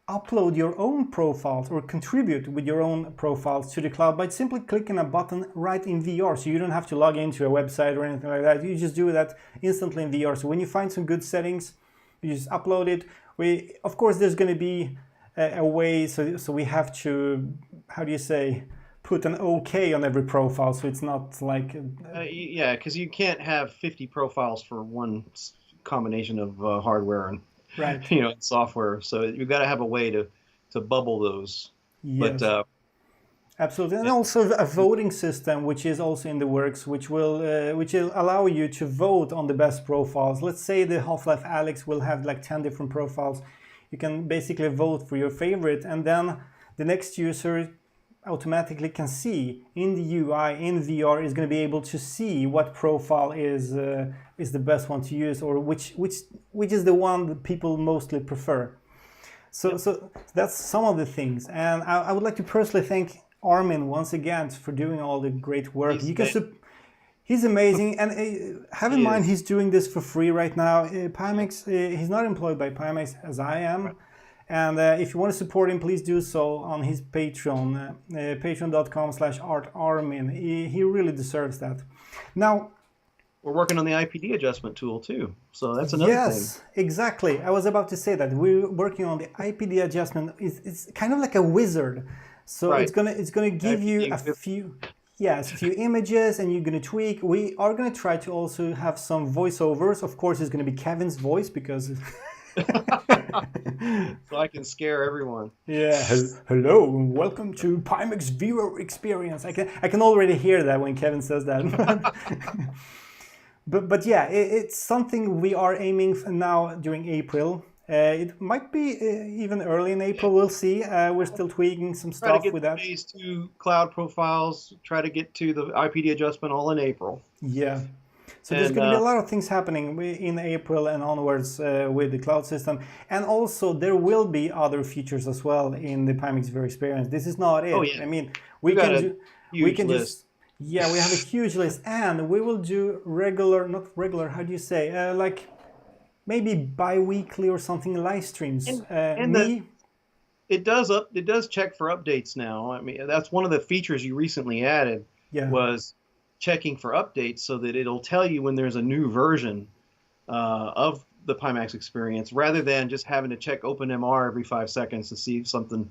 Speaker 1: upload your own profiles or contribute with your own profiles to the cloud by simply clicking a button right in VR. So you don't have to log into a website or anything like that. You just do that instantly in VR. So when you find some good settings, you just upload it. Of course, there's going to be a way, so we have to, how do you say, put an OK on every profile, so it's not like
Speaker 2: yeah, because you can't have 50 profiles for one combination of hardware and
Speaker 1: right.
Speaker 2: software. So you've got to have a way to bubble those.
Speaker 1: Yes.
Speaker 2: But
Speaker 1: absolutely, and also a voting system, which is also in the works, which will allow you to vote on the best profiles. Let's say the Half-Life Alyx will have like 10 different profiles. You can basically vote for your favorite, and then the next user automatically can see in the UI in VR is going to be able to see what profile is the best one to use, or which is the one that people mostly prefer. So that's some of the things, and I would like to personally thank Armin once again for doing all the great work. He's amazing, and have in mind he's doing this for free right now. Pimax, he's not employed by Pimax as I am. Right. And if you want to support him, please do so on his Patreon, patreon.com/artarmin. He really deserves that. Now,
Speaker 2: we're working on the IPD adjustment tool too, so that's another thing.
Speaker 1: Yes, exactly. I was about to say that we're working on the IPD adjustment. It's kind of like a wizard. So right. it's gonna give you a few images, and you're gonna tweak. We are gonna try to also have some voiceovers. Of course, it's gonna be Kevin's voice because.
Speaker 2: So I can scare everyone.
Speaker 1: Yeah. Hello and welcome to Pimax VR Experience. I can already hear that when Kevin says that. But yeah, it's something we are aiming for now during April. It might be even early in April. We'll see. We're still tweaking some stuff with that.
Speaker 2: Phase 2 cloud profiles. Try to get to the IPD adjustment all in April.
Speaker 1: Yeah. So there's going to be a lot of things happening in April and onwards with the cloud system. And also there will be other features as well in the Pimax VR Experience. This is not it.
Speaker 2: Oh, yeah.
Speaker 1: I mean, we can just... Yeah, we have a huge list. And we will do not regular, how do you say? Like maybe bi-weekly or something live streams.
Speaker 2: It does check for updates now. I mean, that's one of the features you recently added was checking for updates so that it'll tell you when there's a new version of the Pimax experience, rather than just having to check OpenMR every 5 seconds to see if something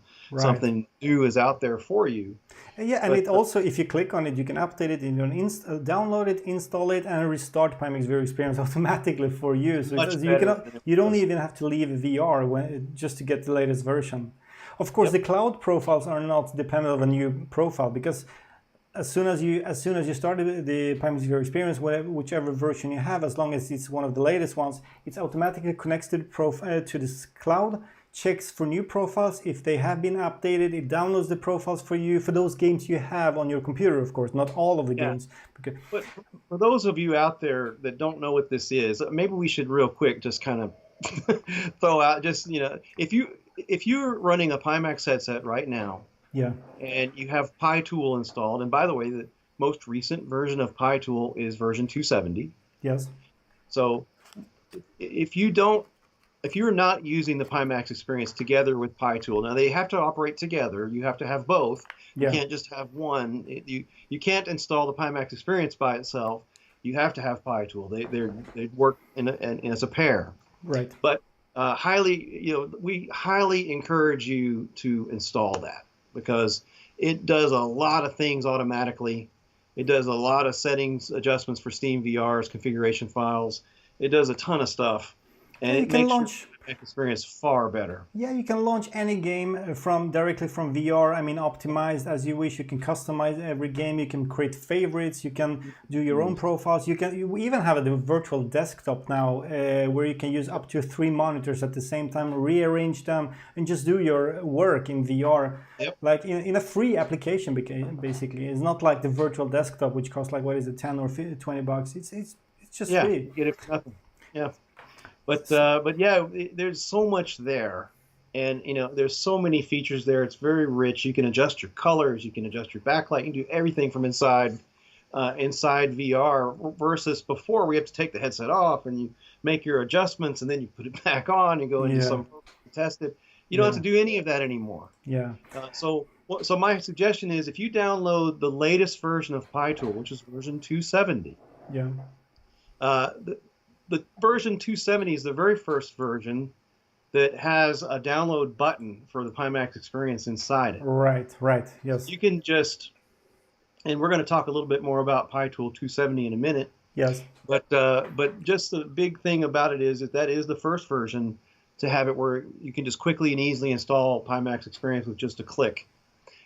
Speaker 2: new is out there for you.
Speaker 1: Yeah, and it also, if you click on it, you can update it, you can download it, install it, and restart Pimax VR Experience automatically for you. So you don't even have to leave VR just to get the latest version. Of course, the cloud profiles are not dependent on a new profile, because as soon as you start the Pimax VR Experience, whichever version you have, as long as it's one of the latest ones, it's automatically connects to this cloud, checks for new profiles. If they have been updated, it downloads the profiles for you for those games you have on your computer, of course, not all of the games.
Speaker 2: But for those of you out there that don't know what this is, maybe we should real quick just kind of throw out, just, if you're running a Pimax headset right now, and you have PyTool installed, and by the way, the most recent version of PyTool is version 270.
Speaker 1: Yes.
Speaker 2: So if you're not using the Pimax experience together with PyTool, now they have to operate together. You have to have both. You can't just have one. You can't install the Pimax experience by itself. You have to have PyTool. They work as a pair.
Speaker 1: Right.
Speaker 2: But we highly encourage you to install that, because it does a lot of things automatically. It does a lot of settings, adjustments for Steam VR's configuration files. It does a ton of stuff, and it makes your experience far better.
Speaker 1: Yeah, you can launch any game directly from VR. I mean, optimized as you wish. You can customize every game. You can create favorites. You can do your own profiles. You even have a virtual desktop now where you can use up to 3 monitors at the same time, rearrange them, and just do your work in VR.
Speaker 2: Yep.
Speaker 1: Like in a free application, basically. It's not like the virtual desktop, which costs like, what is it, 10 or 20 bucks. It's just free.
Speaker 2: You get it for nothing. Yeah. But yeah, there's so much there, and there's so many features there. It's very rich. You can adjust your colors, you can adjust your backlight, you can do everything from inside VR. Versus before, we have to take the headset off and you make your adjustments, and then you put it back on and go into some test it. You don't have to do any of that anymore.
Speaker 1: Yeah.
Speaker 2: So my suggestion is, if you download the latest version of PyTool, which is version 270.
Speaker 1: Yeah.
Speaker 2: The version 270 is the very first version that has a download button for the Pimax experience inside it.
Speaker 1: Right, yes.
Speaker 2: You can just And we're going to talk a little bit more about PyTool 270 in a minute.
Speaker 1: Yes.
Speaker 2: But just the big thing about it is that is the first version to have it where you can just quickly and easily install Pimax Experience with just a click.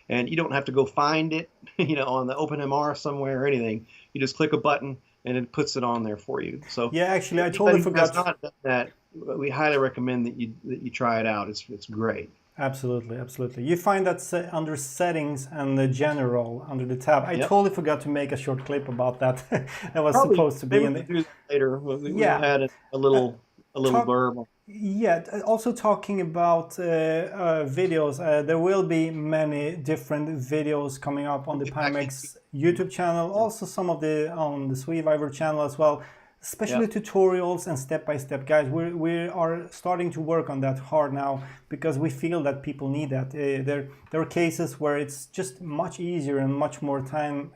Speaker 2: And you don't have to go find it, on the OpenMR somewhere or anything. You just click a button and it puts it on there for you. So
Speaker 1: yeah, actually, I totally forgot.
Speaker 2: If not done that, we highly recommend that you try it out. It's great.
Speaker 1: Absolutely, absolutely. You find that under settings and the general under the tab. I totally forgot to make a short clip about that. That was supposed to be in the.
Speaker 2: Do that later. We'll add a little blurb.
Speaker 1: Yeah, also talking about videos, there will be many different videos coming up on the Pimax YouTube channel, also some of on the SweViver channel as well, especially tutorials and step-by-step guides. We are starting to work on that hard now because we feel that people need that. There are cases where it's just much easier and much more time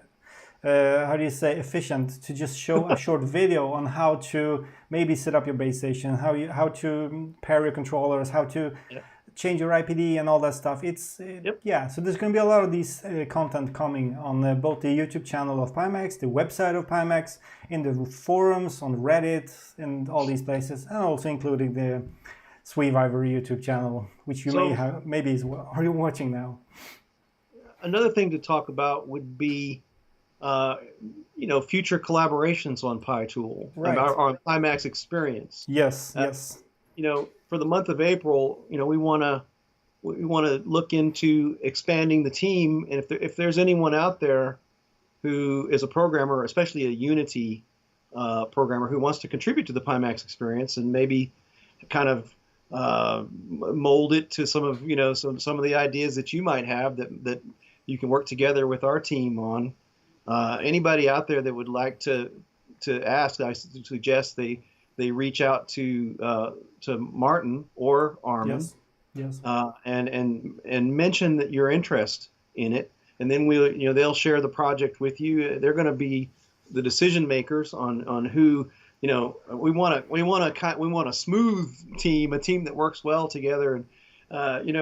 Speaker 1: efficient to just show a short video on how to maybe set up your base station, how to pair your controllers, how to change your IPD and all that stuff. So there's going to be a lot of these content coming on both the YouTube channel of Pimax, the website of Pimax, in the forums, on Reddit, and all these places, and also including the SweViver YouTube channel, which you maybe are you watching now?
Speaker 2: Another thing to talk about would be future collaborations on PyTool, on Pimax Experience.
Speaker 1: Yes, yes.
Speaker 2: For the month of April, we want to look into expanding the team, and if there's anyone out there who is a programmer, especially a Unity programmer, who wants to contribute to the Pimax Experience and maybe kind of mold it to some of some of the ideas that you might have that you can work together with our team on. Anybody out there that would like to ask, I suggest they reach out to Martin or Armin,
Speaker 1: yes.
Speaker 2: And mention that your interest in it, and then they'll share the project with you. They're going to be the decision makers on who. We want a smooth team, a team that works well together, and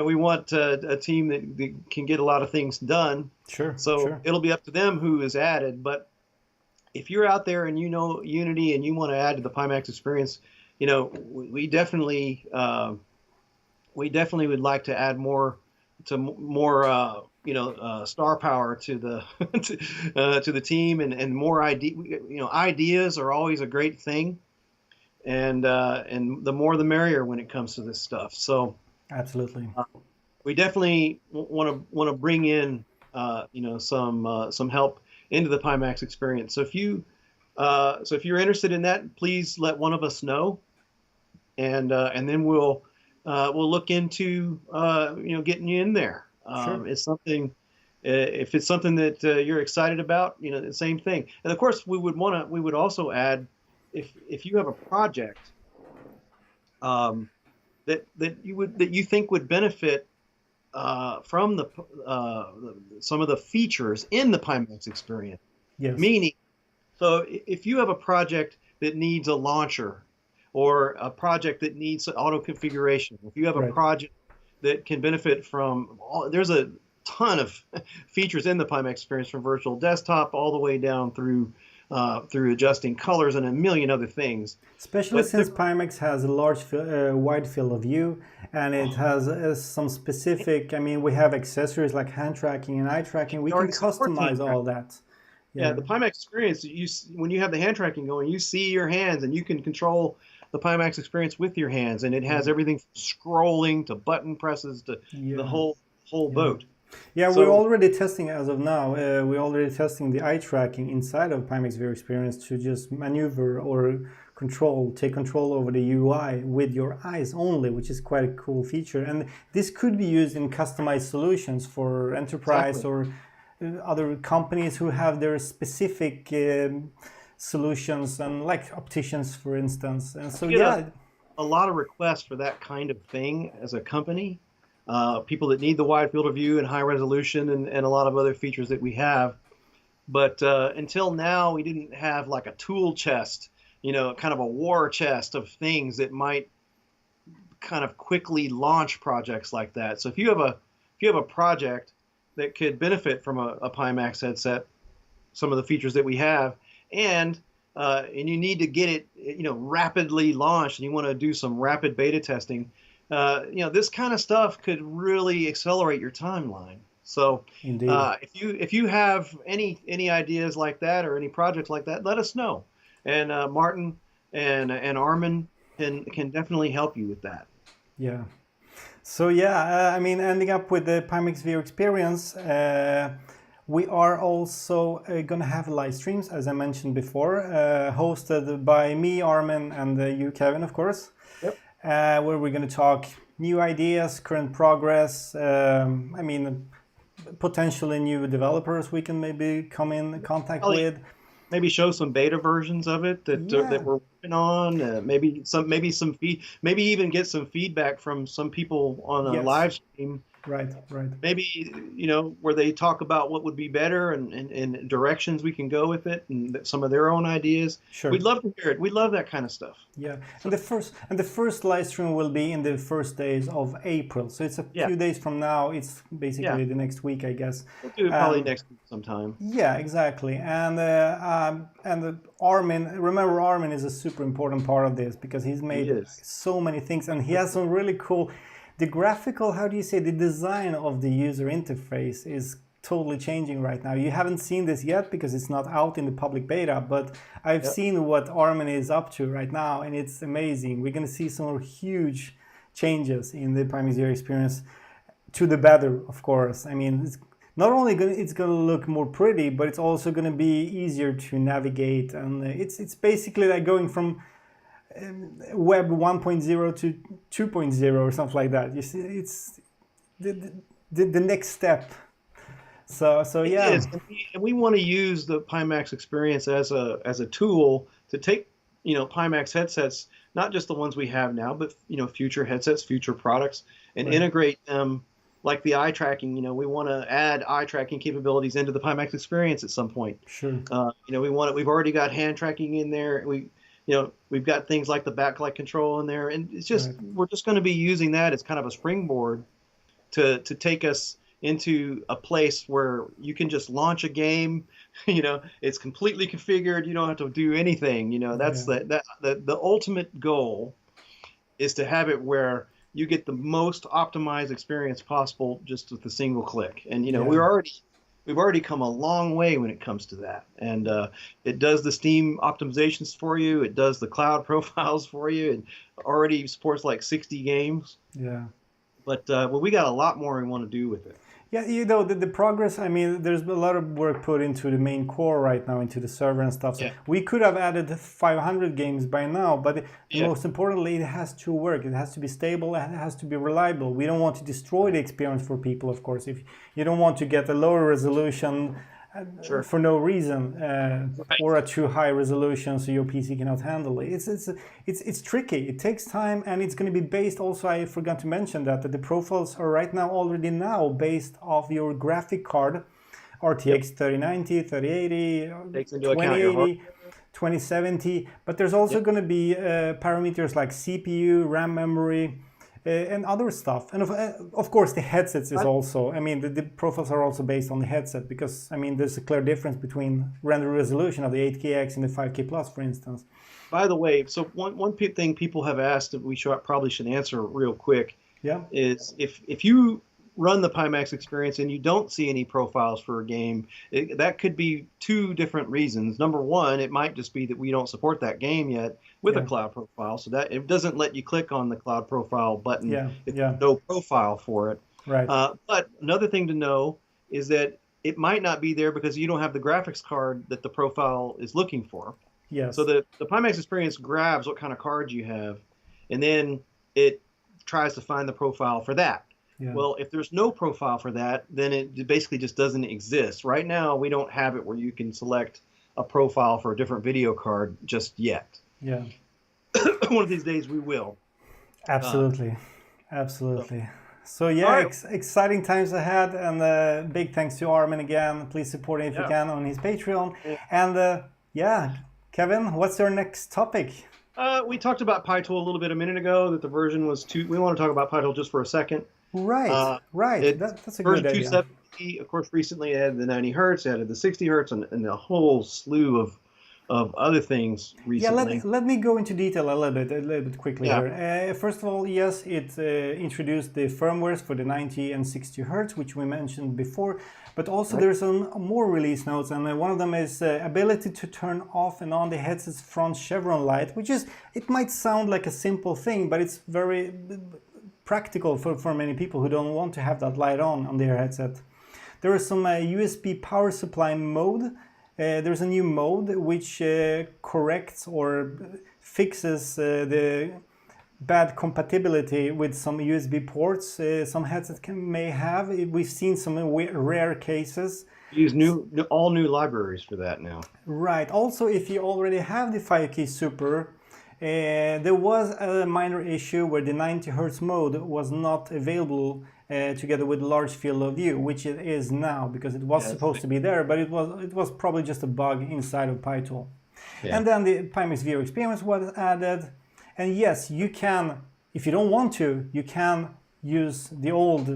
Speaker 2: we want a team that can get a lot of things done.
Speaker 1: Sure.
Speaker 2: It'll be up to them who is added. But if you're out there and you know Unity and you want to add to the Pimax Experience, we definitely would like to add more star power to the to the team, and more ideas are always a great thing, and the more the merrier when it comes to this stuff. So
Speaker 1: absolutely,
Speaker 2: we definitely want to bring in some help into the Pimax Experience. So if you're interested in that, please let one of us know, and then we'll look into getting you in there.
Speaker 1: Sure.
Speaker 2: It's something. If it's something that you're excited about, the same thing. And of course, we would also add, if you have a project that you think would benefit from some of the features in the Pimax Experience.
Speaker 1: Yes.
Speaker 2: Meaning, so if you have a project that needs a launcher, or a project that needs auto configuration, if you have a project that can benefit from there's a ton of features in the Pimax Experience, from virtual desktop all the way down through adjusting colors and a million other things.
Speaker 1: Especially since Pimax has a large wide field of view, and it has some specific, we have accessories like hand tracking and eye tracking. We can customize all that.
Speaker 2: Yeah, the Pimax Experience, when you have the hand tracking going, you see your hands and you can control the Pimax Experience with your hands, and it has everything from scrolling to button presses to the whole boat.
Speaker 1: Yeah, we're already testing as of now. We're already testing the eye tracking inside of Pimax VR Experience to just maneuver or take control over the UI with your eyes only, which is quite a cool feature. And this could be used in customized solutions for enterprise or other companies who have their specific solutions, and like opticians, for instance. And so
Speaker 2: a lot of requests for that kind of thing as a company. People that need the wide field of view and high resolution and a lot of other features that we have. But until now, we didn't have like a tool chest, kind of a war chest of things that might kind of quickly launch projects like that. So if you have a project that could benefit from a Pimax headset, some of the features that we have, and you need to get it, rapidly launched, and you want to do some rapid beta testing. This kind of stuff could really accelerate your timeline. So,
Speaker 1: Indeed.
Speaker 2: If you have any ideas like that or any projects like that, let us know. And Martin and Armin can definitely help you with that.
Speaker 1: Yeah. So I mean, ending up with the Pimax VR Experience, we are also going to have live streams, as I mentioned before, hosted by me, Armin, and you, Kevin, of course.
Speaker 2: Yep.
Speaker 1: Where we're going to talk new ideas, current progress. I mean, potentially new developers we can maybe come in contact with.
Speaker 2: Maybe show some beta versions of it that we're working on. Maybe even get some feedback from some people on a live stream.
Speaker 1: Right.
Speaker 2: Maybe, where they talk about what would be better and directions we can go with it, and some of their own ideas.
Speaker 1: Sure.
Speaker 2: We'd love to hear it. We love that kind of stuff.
Speaker 1: Yeah. And the first live stream will be in the first days of April. So it's a few days from now. It's basically the next week, I guess.
Speaker 2: We'll do it probably next week sometime.
Speaker 1: Yeah, exactly. And Armin, remember, Armin is a super important part of this because he's made so many things, and he has some really cool. The graphical, the design of the user interface is totally changing right now. You haven't seen this yet because it's not out in the public beta, but I've seen what Armin is up to right now, and it's amazing. We're going to see some huge changes in the Pimax VR Experience to the better, of course. I mean, it's not only going to look more pretty, but it's also going to be easier to navigate, and it's basically like going from Web 1.0 to 2.0 or something like that. You see, it's the next step. So yeah.
Speaker 2: It is. And we want to use the Pimax experience as a tool to take Pimax headsets, not just the ones we have now, but future headsets, future products, and integrate them like the eye tracking. We want to add eye tracking capabilities into the Pimax experience at some point.
Speaker 1: Sure.
Speaker 2: We've already got hand tracking in there. We've got things like the backlight control in there, and it's just we're just going to be using that as kind of a springboard to take us into a place where you can just launch a game. It's completely configured. You don't have to do anything. That's the ultimate goal is to have it where you get the most optimized experience possible just with a single click. And we've already come a long way when it comes to that. And it does the Steam optimizations for you. It does the cloud profiles for you. It already supports like 60 games.
Speaker 1: Yeah.
Speaker 2: But we got a lot more we want to do with it.
Speaker 1: Yeah, the progress, I mean, there's a lot of work put into the main core right now, into the server and stuff. So we could have added 500 games by now, but most importantly, it has to work. It has to be stable, it has to be reliable. We don't want to destroy the experience for people, of course. If you don't want to get a lower resolution for no reason, or a too high resolution so your PC cannot handle it. It's tricky. It takes time, and it's going to be based also, I forgot to mention that the profiles are right now already based off your graphic card, RTX 3090, 3080, 2080, 2070, but there's also going to be parameters like CPU, RAM memory, and other stuff. And of course the headsets is also, I mean, the profiles are also based on the headset, because I mean there's a clear difference between render resolution of the 8KX and the 5K Plus, for instance.
Speaker 2: By the way, so one thing people have asked that we probably should answer real quick is if you run the Pimax experience and you don't see any profiles for a game, that could be two different reasons. Number one, it might just be that we don't support that game yet with a cloud profile, so that it doesn't let you click on the cloud profile button if there's no profile for it.
Speaker 1: Right.
Speaker 2: But another thing to know is that it might not be there because you don't have the graphics card that the profile is looking for.
Speaker 1: Yes.
Speaker 2: So the Pimax experience grabs what kind of card you have, and then it tries to find the profile for that. Yeah. Well, if there's no profile for that, then it basically just doesn't exist. Right now, we don't have it where you can select a profile for a different video card just yet.
Speaker 1: Yeah.
Speaker 2: One of these days we will.
Speaker 1: Absolutely. Absolutely. So yeah, exciting times ahead, and big thanks to Armin again. Please support him if you can on his Patreon. And Kevin, what's your next topic?
Speaker 2: We talked about PyTool a little bit a minute ago, that the version was we want to talk about PyTool just for a second.
Speaker 1: Right, right.
Speaker 2: It's
Speaker 1: That's a
Speaker 2: version
Speaker 1: good idea.
Speaker 2: 270. Of course, recently it added the 90 hertz, added the 60 hertz, and a whole slew of other things
Speaker 1: Yeah,
Speaker 2: recently.
Speaker 1: let me go into detail a little bit quickly
Speaker 2: Yeah.
Speaker 1: here. First of all, yes, it introduced the firmwares for the 90 and 60 hertz, which we mentioned before, but also there's some more release notes, and one of them is ability to turn off and on the headset's front chevron light, which is, it might sound like a simple thing, but it's very practical for many people who don't want to have that light on their headset. There is some USB power supply mode. There's a new mode which corrects or fixes the bad compatibility with some USB ports some headsets may have. We've seen some rare cases.
Speaker 2: Use all new libraries for that now.
Speaker 1: Right. Also, if you already have the 5K Super, there was a minor issue where the 90 Hz mode was not available together with large field of view, which it is now, because it was supposed to be there, but it was probably just a bug inside of PyTool. Yeah. And then the Pimax VR Experience was added. And yes, you can, if you don't want to, you can use the old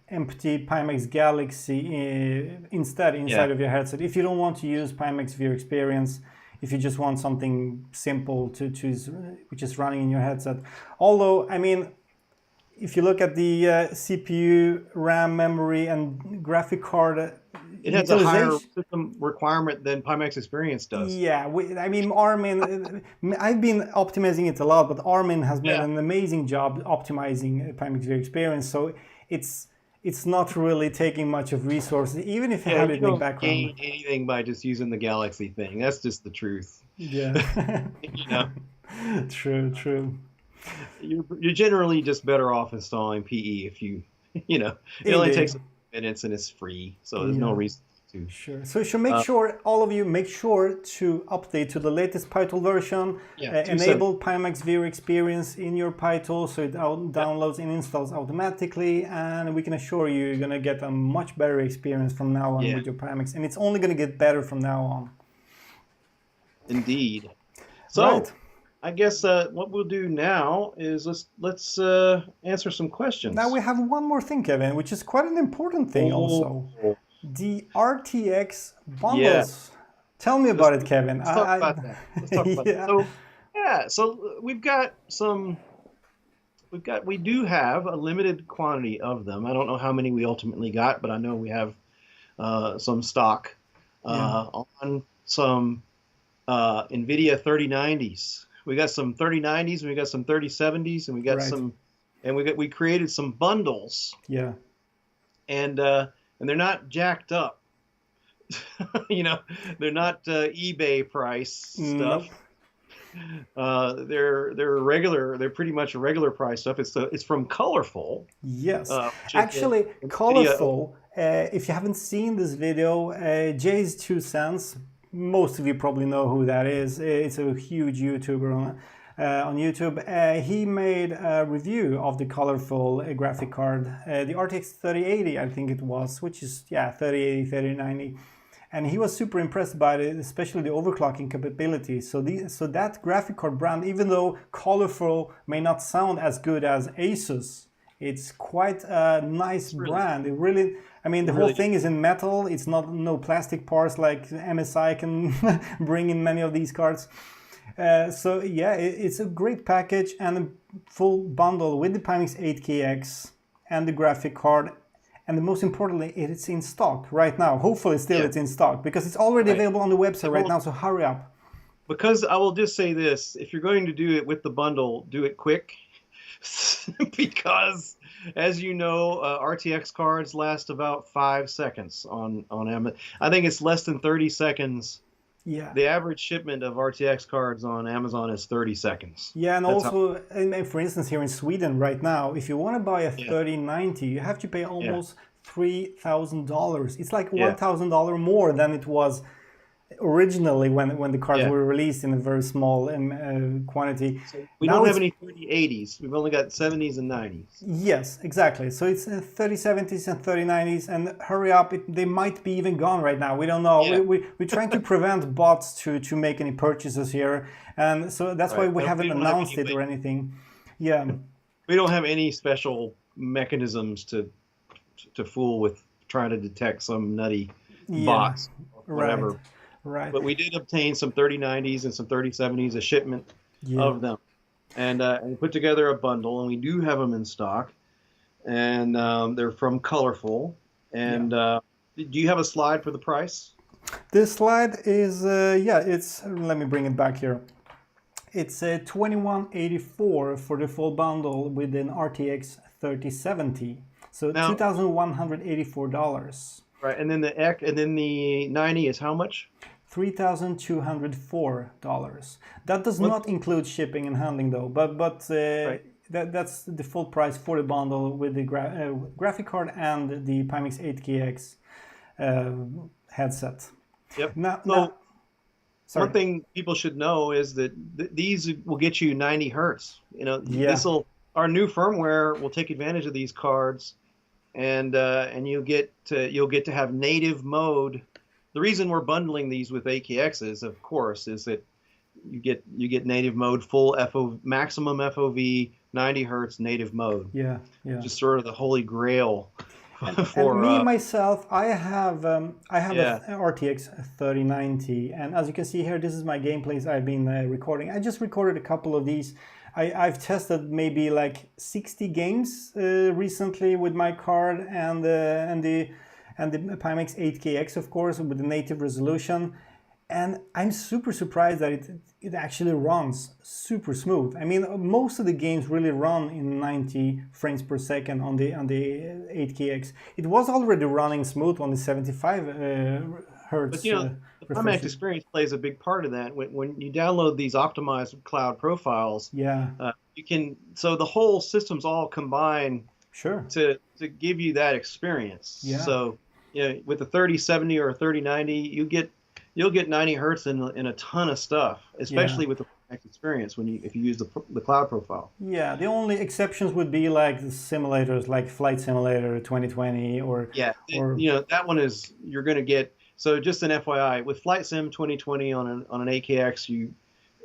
Speaker 1: empty Pimax Galaxy inside of your headset. If you don't want to use Pimax VR Experience, if you just want something simple to choose, which is running in your headset. Although, I mean, if you look at the CPU, RAM, memory, and graphic card,
Speaker 2: it has a higher system requirement than Pimax Experience does.
Speaker 1: Yeah, I mean, Armin, I've been optimizing it a lot, but Armin has made an amazing job optimizing Pimax VR Experience. So it's not really taking much of resources, even if you have it in the background.
Speaker 2: You don't gain anything by just using the Galaxy thing. That's just the truth.
Speaker 1: Yeah.
Speaker 2: You know.
Speaker 1: True.
Speaker 2: You're generally just better off installing PE if you know. It only takes minutes and it's free, so there's no reason to.
Speaker 1: Sure. So you should make sure, all of you, make sure to update to the latest PyTool version. Enable Pimax VR Experience in your PyTool so it downloads and installs automatically, and we can assure you you're going to get a much better experience from now on with your Pimax, and it's only going to get better from now on.
Speaker 2: Indeed. So I guess what we'll do now is let's answer some questions.
Speaker 1: Now we have one more thing, Kevin, which is quite an important thing also. The RTX bundles. Tell me about it, Kevin.
Speaker 2: Let's talk about that. Let's talk about that. So we do have a limited quantity of them. I don't know how many we ultimately got, but I know we have some stock on some NVIDIA 3090s. We got some 3090s, and we got some 3070s, and we got some, and we created some bundles.
Speaker 1: Yeah.
Speaker 2: And they're not jacked up. You know, they're not eBay price stuff. They're regular. They're pretty much regular price stuff. It's from Colorful.
Speaker 1: Yes. Actually, Colorful. If you haven't seen this video, Jay's 2 cents. Most of you probably know who that is. It's a huge YouTuber on YouTube. He made a review of the Colorful graphic card, the RTX 3080, I think it was, which is 3080, 3090, and he was super impressed by it, especially the overclocking capability. So that graphic card brand, even though Colorful may not sound as good as Asus, it's quite a nice brand. It really, I mean, the whole thing is in metal. It's no plastic parts like MSI can bring in many of these cards. So yeah, it's a great package and a full bundle with the Pimax 8KX and the graphic card. And the most importantly, it's in stock right now. Hopefully still it's in stock because it's already available on the website right now. So hurry up.
Speaker 2: Because I will just say this, if you're going to do it with the bundle, do it quick. Because, as you know, RTX cards last about 5 seconds on Amazon. I think it's less than 30 seconds.
Speaker 1: Yeah.
Speaker 2: The average shipment of RTX cards on Amazon is 30 seconds.
Speaker 1: Yeah, and also, for instance, here in Sweden right now, if you want to buy a 3090, you have to pay almost $3,000. It's like $1,000 more than it was originally when the cards were released in a very small quantity.
Speaker 2: So we don't have any 3080s. We've only got 70s and 90s.
Speaker 1: Yes, exactly. So it's 3070s and 3090s, and hurry up, they might be even gone right now. We don't know. Yeah. We're trying to prevent bots to make any purchases here, and so that's why we haven't announced it or anything. Yeah.
Speaker 2: We don't have any special mechanisms to fool with trying to detect some nutty
Speaker 1: Yeah,
Speaker 2: bots or whatever.
Speaker 1: right, right.
Speaker 2: But we did obtain some 3090s and some 3070s, a shipment
Speaker 1: Yeah.
Speaker 2: of them, and put together a bundle, and we do have them in stock, and they're from Colorful. And do you have a slide for the price?
Speaker 1: This slide is it's, let me bring it back here. It's $2184 for the full bundle with an RTX 3070. So now, $2,184.
Speaker 2: Right, and then the 90 is how much?
Speaker 1: $3,204. That does not include shipping and handling though, but right. That's the full price for the bundle with the graphic card and the Pimax 8KX headset.
Speaker 2: Yep. Now, one thing people should know is that these will get you 90 hertz. You know, our new firmware will take advantage of these cards, and you'll get to have native mode. The reason we're bundling these with AKXs, of course, is that you get native mode, full maximum FOV, 90 hertz native mode.
Speaker 1: Yeah.
Speaker 2: Just sort of the holy grail.
Speaker 1: For me myself, I have a RTX 3090, and as you can see here, this is my gameplays I've been recording. I just recorded a couple of these. I've tested maybe like 60 games recently with my card and the Pimax 8KX, of course, with the native resolution. And I'm super surprised that it actually runs super smooth. I mean, most of the games really run in 90 frames per second on the 8KX. It was already running smooth on the 75 hertz.
Speaker 2: But the Pimax experience plays a big part of that. When you download these optimized cloud profiles, you can. So the whole system's all combined.
Speaker 1: Sure.
Speaker 2: To give you that experience. Yeah. So with a 3070 or a 3090, you'll get 90 hertz in a ton of stuff, especially with the Pimax experience if you use the cloud profile.
Speaker 1: Yeah, the only exceptions would be like the simulators, like Flight Simulator 2020 or
Speaker 2: that one is you're going to get. So just an FYI, with Flight Sim 2020 on an AKX,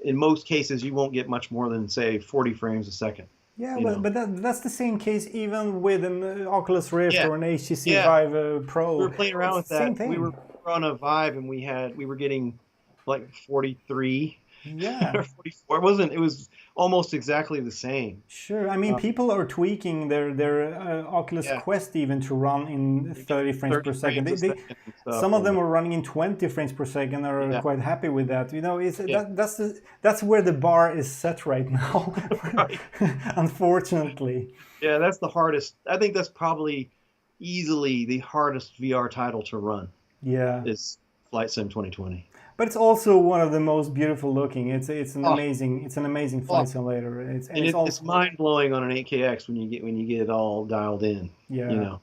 Speaker 2: in most cases you won't get much more than say 40 frames a second.
Speaker 1: Yeah, but that's the same case even with an Oculus Rift or an HTC Vive Pro.
Speaker 2: We were playing around with that.
Speaker 1: Same thing.
Speaker 2: We were on a Vive and we were getting like 43.
Speaker 1: Yeah.
Speaker 2: Or 44. It was almost exactly the same.
Speaker 1: Sure. I mean, people are tweaking their Oculus Quest even to run in 30 frames per second. Some of them are running in 20 frames per second and are quite happy with that. You know, that's where the bar is set right now. Right. Unfortunately.
Speaker 2: Yeah, that's the hardest. I think that's probably easily the hardest VR title to run.
Speaker 1: Yeah.
Speaker 2: Is Flight Sim 2020.
Speaker 1: But it's also one of the most beautiful looking. It's an amazing flight simulator.
Speaker 2: It's mind blowing on an 8KX when you get it all dialed in.
Speaker 1: Yeah,
Speaker 2: it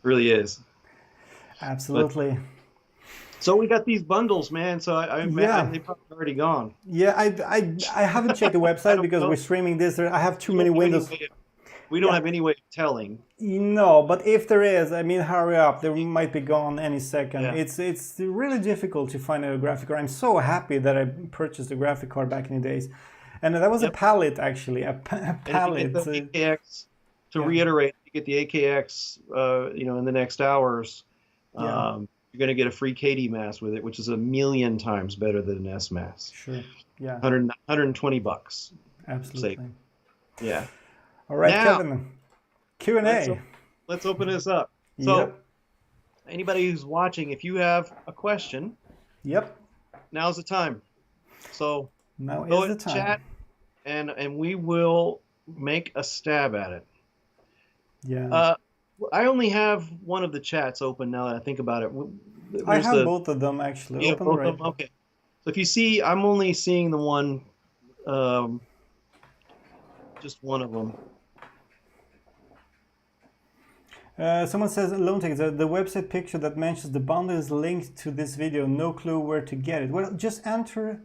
Speaker 2: really is.
Speaker 1: Absolutely.
Speaker 2: So we got these bundles, man. So they're probably already gone.
Speaker 1: Yeah, I haven't checked the website because we're streaming this. I have too many windows.
Speaker 2: We don't have any way of telling.
Speaker 1: No, but if there is, I mean, hurry up. They might be gone any second. Yeah. It's really difficult to find a graphic card. I'm so happy that I purchased a graphic card back in the days. And that was a pallet, actually. A pallet.
Speaker 2: And if you get the AKX, to reiterate, you get the AKX, in the next hours, you're going to get a free KDMAS with it, which is 1,000,000 times better than an SMAS.
Speaker 1: Sure, yeah.
Speaker 2: $120.
Speaker 1: Absolutely.
Speaker 2: Say. Yeah.
Speaker 1: All right, now, Kevin, Q&A.
Speaker 2: Let's open this up. So, anybody who's watching, if you have a question, now's the time. So,
Speaker 1: now
Speaker 2: go
Speaker 1: is the time.
Speaker 2: Chat, and we will make a stab at it.
Speaker 1: Yeah.
Speaker 2: I only have one of the chats open now that I think about it.
Speaker 1: I have both of them actually.
Speaker 2: Open both of them? Okay. So if you see, I'm only seeing the one, just one of them.
Speaker 1: Someone says, Lone Tech, the website picture that mentions the bundle is linked to this video. No clue where to get it. Well, just enter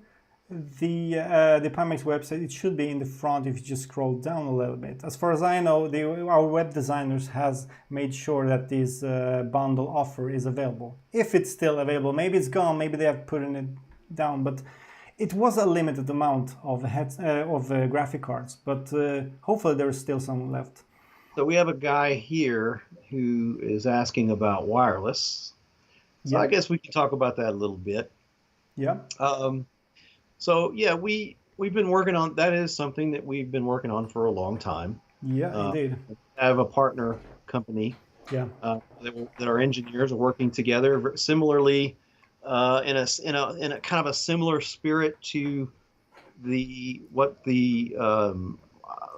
Speaker 1: the Pimax website. It should be in the front if you just scroll down a little bit. As far as I know, our web designers has made sure that this bundle offer is available. If it's still available, maybe it's gone. Maybe they have put it down, but it was a limited amount of graphic cards. But hopefully there's still some left.
Speaker 2: So we have a guy here who is asking about wireless. So I guess we can talk about that a little bit.
Speaker 1: Yeah.
Speaker 2: So yeah, we've been working on that is something that we've been working on for a long time.
Speaker 1: Yeah, indeed.
Speaker 2: We have a partner company.
Speaker 1: Yeah.
Speaker 2: That our engineers are working together similarly in a kind of a similar spirit to what the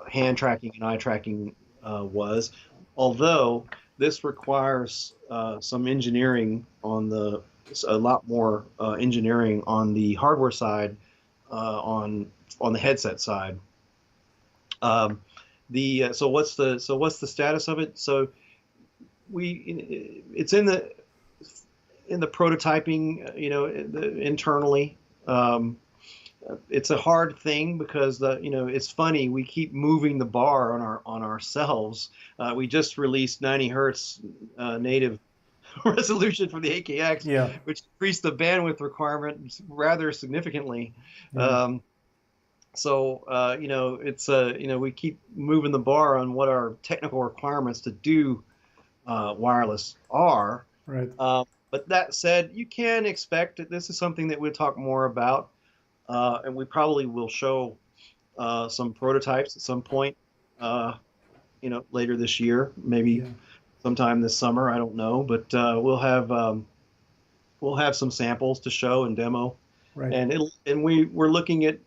Speaker 2: hand tracking and eye tracking was, although this requires some engineering a lot more engineering on the hardware side, on the headset side. So what's the status of it? So it's in the prototyping, internally. It's a hard thing because it's funny, we keep moving the bar on ourselves. We just released 90 hertz native resolution for the AKX, which increased the bandwidth requirement rather significantly. We keep moving the bar on what our technical requirements to do wireless are.
Speaker 1: Right.
Speaker 2: But that said, you can expect that this is something that we'll talk more about, and we probably will show some prototypes at some point, later this year, maybe sometime this summer. I don't know, but we'll have some samples to show and demo.
Speaker 1: Right.
Speaker 2: And we're looking at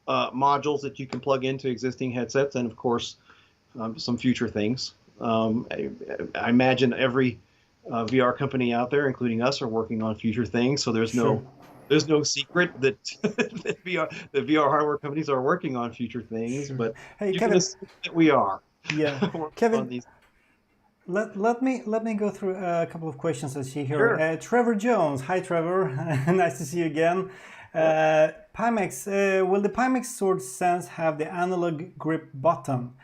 Speaker 2: modules that you can plug into existing headsets, and of course, some future things. I imagine every VR company out there, including us, are working on future things. So there's no secret that that VR hardware companies are working on future things. But
Speaker 1: hey,
Speaker 2: you
Speaker 1: Kevin,
Speaker 2: can assume that we are.
Speaker 1: Yeah, Kevin. Let me go through a couple of questions I see here.
Speaker 2: Sure.
Speaker 1: Trevor Jones, hi Trevor, nice to see you again. Pimax, will the Pimax Sword Sense have the analog grip button?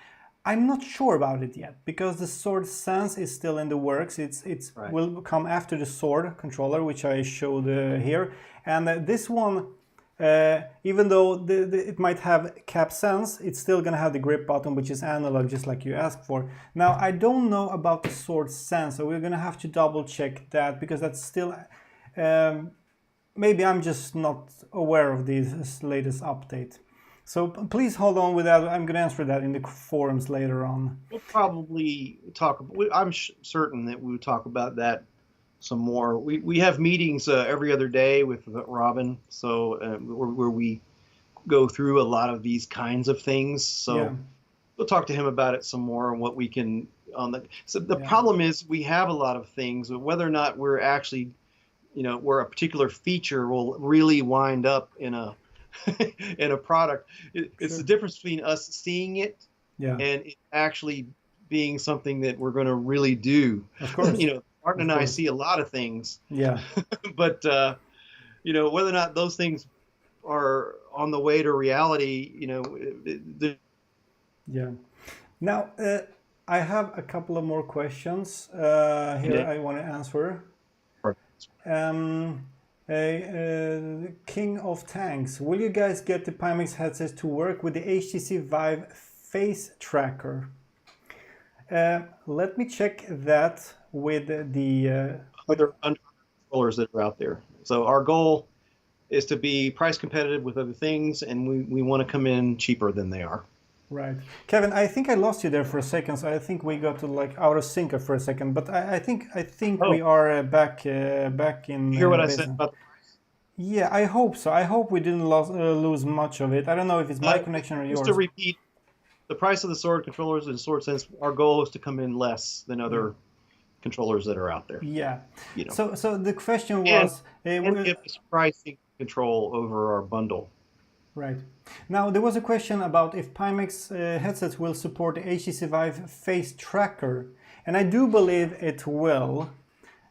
Speaker 1: I'm not sure about it yet because the Sword Sense is still in the works. It's
Speaker 2: right.
Speaker 1: Will come after the Sword controller, which I showed here. And this one, even though it might have cap sense, it's still going to have the grip button, which is analog, just like you asked for. Now, I don't know about the Sword Sense, so we're going to have to double check that because that's still... maybe I'm just not aware of this latest update. So please hold on with that. I'm going to answer that in the forums later on.
Speaker 2: We'll probably talk. I'm certain that we'll talk about that some more. We have meetings every other day with Robin, so where we go through a lot of these kinds of things. So we'll talk to him about it some more and what we can on the. So the problem is we have a lot of things, but whether or not we're actually, where a particular feature will really wind up in a in a product, it's the difference between us seeing it and it actually being something that we're going to really do.
Speaker 1: Of course.
Speaker 2: Martin and I see a lot of things.
Speaker 1: Yeah.
Speaker 2: But whether or not those things are on the way to reality,
Speaker 1: Yeah. Now I have a couple of more questions here I want to answer. King of Tanks, will you guys get the Pimax headsets to work with the HTC Vive face tracker? Let me check that with the
Speaker 2: other controllers that are out there. So our goal is to be price competitive with other things, and we want to come in cheaper than they are.
Speaker 1: Right. Kevin, I think I lost you there for a second, so I think we got to out of sync for a second, but I think we are back in...
Speaker 2: You hear what I said about the price?
Speaker 1: Yeah, I hope so. I hope we didn't lose much of it. I don't know if it's my connection or yours.
Speaker 2: Just to repeat, the price of the Sword controllers and Sword Sense, our goal is to come in less than other controllers that are out there.
Speaker 1: Yeah. So the question was...
Speaker 2: And give us pricing control over our bundle.
Speaker 1: Right. Now, there was a question about if Pimax headsets will support the HTC Vive face tracker, and I do believe it will.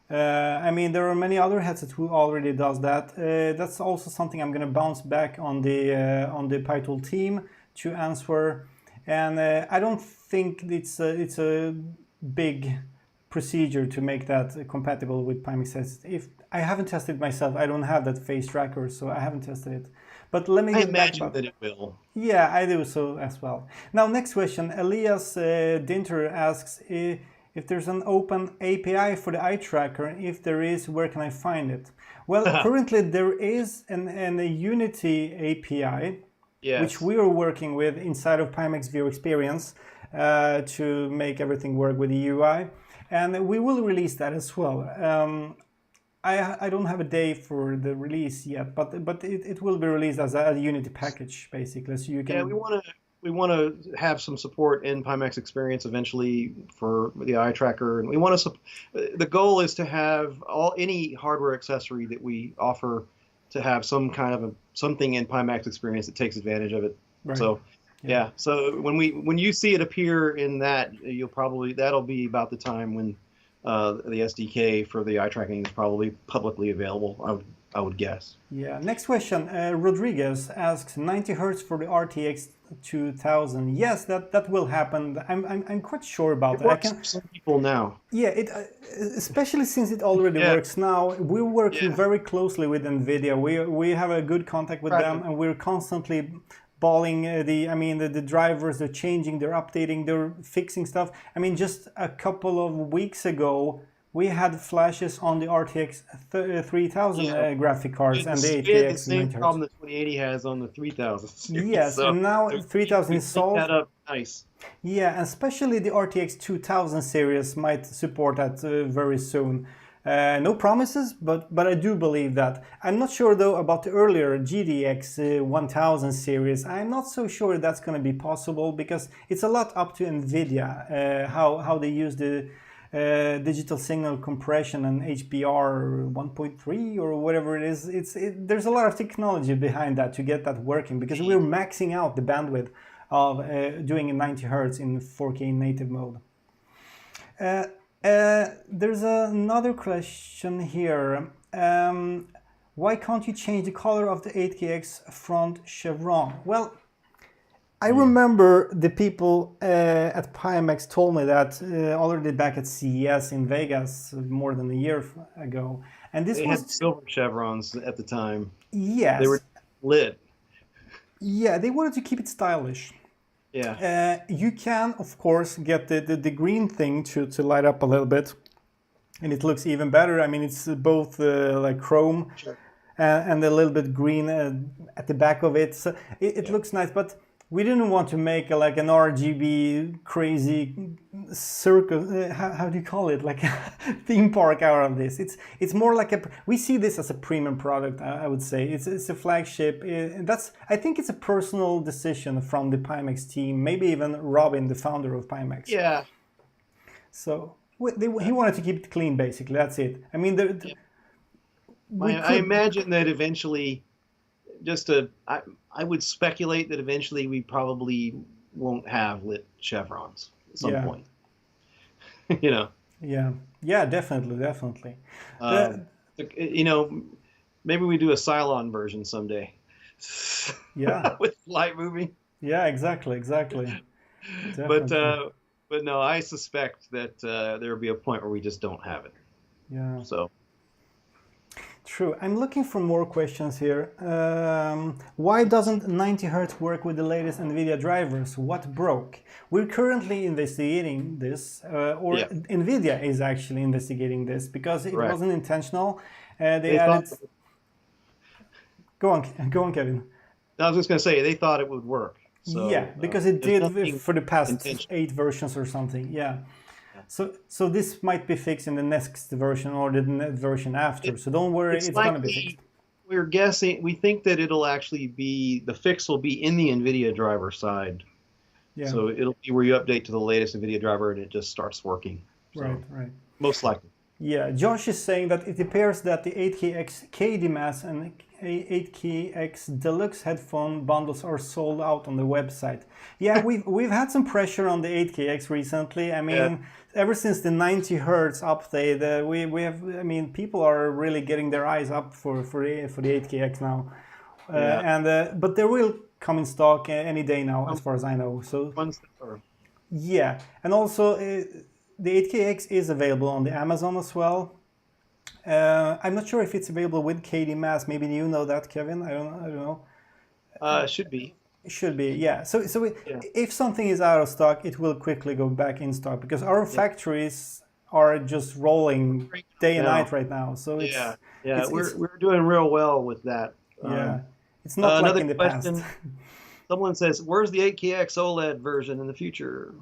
Speaker 1: I mean, there are many other headsets who already does that. That's also something I'm going to bounce back on the PyTool team to answer. And I don't think it's a big procedure to make that compatible with Pimax headset? If I haven't tested myself, I don't have that face tracker, so I haven't tested it. But let me get back about
Speaker 2: that it will.
Speaker 1: Yeah, I do so as well. Now, next question. Elias Dinter asks if there's an open API for the eye tracker. If there is, where can I find it? Well, currently there is a Unity API, which we are working with inside of Pimax VR Experience to make everything work with the UI. And we will release that as well. I don't have a day for the release yet, but it will be released as a Unity package, basically. So you can.
Speaker 2: Yeah, we want to have some support in Pimax Experience eventually for the eye tracker, and we want to. The goal is to have any hardware accessory that we offer to have some kind of something in Pimax Experience that takes advantage of it. Right. So. Yeah. So when you see it appear in that, that'll be about the time when the SDK for the eye tracking is probably publicly available, I would guess.
Speaker 1: Yeah. Next question. Rodriguez asks 90 hertz for the RTX 2000. Yes, that will happen. I'm quite sure about that.
Speaker 2: Works for some people now.
Speaker 1: Yeah. Especially since it already works now. We're working very closely with NVIDIA. We have a good contact with them, and we're constantly balling the drivers. They're changing, they're updating, they're fixing stuff. I mean, just a couple of weeks ago we had flashes on the RTX 3000 graphic cards and the 8KX.
Speaker 2: The same problem that 2080 has on the 3000.
Speaker 1: Yes, so, and now 3000 is solved.
Speaker 2: That up nice.
Speaker 1: Yeah, and especially the RTX 2000 series might support that very soon. No promises, but I do believe that. I'm not sure though about the earlier GDX 1000 series. I'm not so sure that's going to be possible because it's a lot up to NVIDIA how they use the digital signal compression and HBR 1.3 or whatever it is. There's a lot of technology behind that to get that working because we're maxing out the bandwidth of doing a 90 hertz in 4K native mode. There's another question here. Why can't you change the color of the 8KX front chevron? Well, I remember the people at Pimax told me that already back at CES in Vegas more than a year ago. And they had
Speaker 2: silver chevrons at the time.
Speaker 1: Yes.
Speaker 2: They were lit.
Speaker 1: Yeah, they wanted to keep it stylish.
Speaker 2: Yeah.
Speaker 1: You can, of course, get the green thing to light up a little bit, and it looks even better. I mean, it's both like chrome and a little bit green at the back of it. So it looks nice, but we didn't want to make like an RGB crazy circle. How do you call it? Like a theme park out of this. It's more like we see this as a premium product. I would say it's a flagship. I think it's a personal decision from the Pimax team. Maybe even Robin, the founder of Pimax.
Speaker 2: Yeah.
Speaker 1: So he wanted to keep it clean. Basically, that's it. I mean,
Speaker 2: I imagine that eventually, I would speculate that eventually we probably won't have lit chevrons at some point. You know.
Speaker 1: Yeah, definitely.
Speaker 2: Maybe we do a Cylon version someday.
Speaker 1: Yeah.
Speaker 2: With light moving.
Speaker 1: Yeah, exactly.
Speaker 2: But no, I suspect that there will be a point where we just don't have it.
Speaker 1: Yeah.
Speaker 2: So.
Speaker 1: True. I'm looking for more questions here. Why doesn't 90 Hz work with the latest NVIDIA drivers? What broke? We're currently investigating this, NVIDIA is actually investigating this because it wasn't intentional. They added... Go on, Kevin.
Speaker 2: I was just going to say, they thought it would work. So,
Speaker 1: because it did for the past 8 versions or something. Yeah. So this might be fixed in the next version or the version after. So don't worry, it's going to be fixed.
Speaker 2: We're guessing. We think that it'll actually be the fix will be in the NVIDIA driver side. Yeah. So it'll be where you update to the latest NVIDIA driver and it just starts working. So,
Speaker 1: right.
Speaker 2: Most likely.
Speaker 1: Yeah. Josh is saying that it appears that the 8KX KDMAS and 8KX Deluxe headphone bundles are sold out on the website. Yeah, we've had some pressure on the 8KX recently. I mean, ever since the 90 Hertz update, we have. I mean, people are really getting their eyes up for the 8KX now, but they will come in stock any day now, as far as I know. So yeah, and also the 8KX is available on the Amazon as well. I'm not sure if it's available with KDMAS. Maybe you know that, Kevin. I don't know.
Speaker 2: It should be.
Speaker 1: It should be, yeah. So
Speaker 2: Yeah.
Speaker 1: if something is out of stock, it will quickly go back in stock because our factories are just rolling day and night right now. So
Speaker 2: we're doing real well with that.
Speaker 1: Yeah, it's not like in the
Speaker 2: question,
Speaker 1: past.
Speaker 2: Someone says, "Where's the 8KX OLED version in the future?"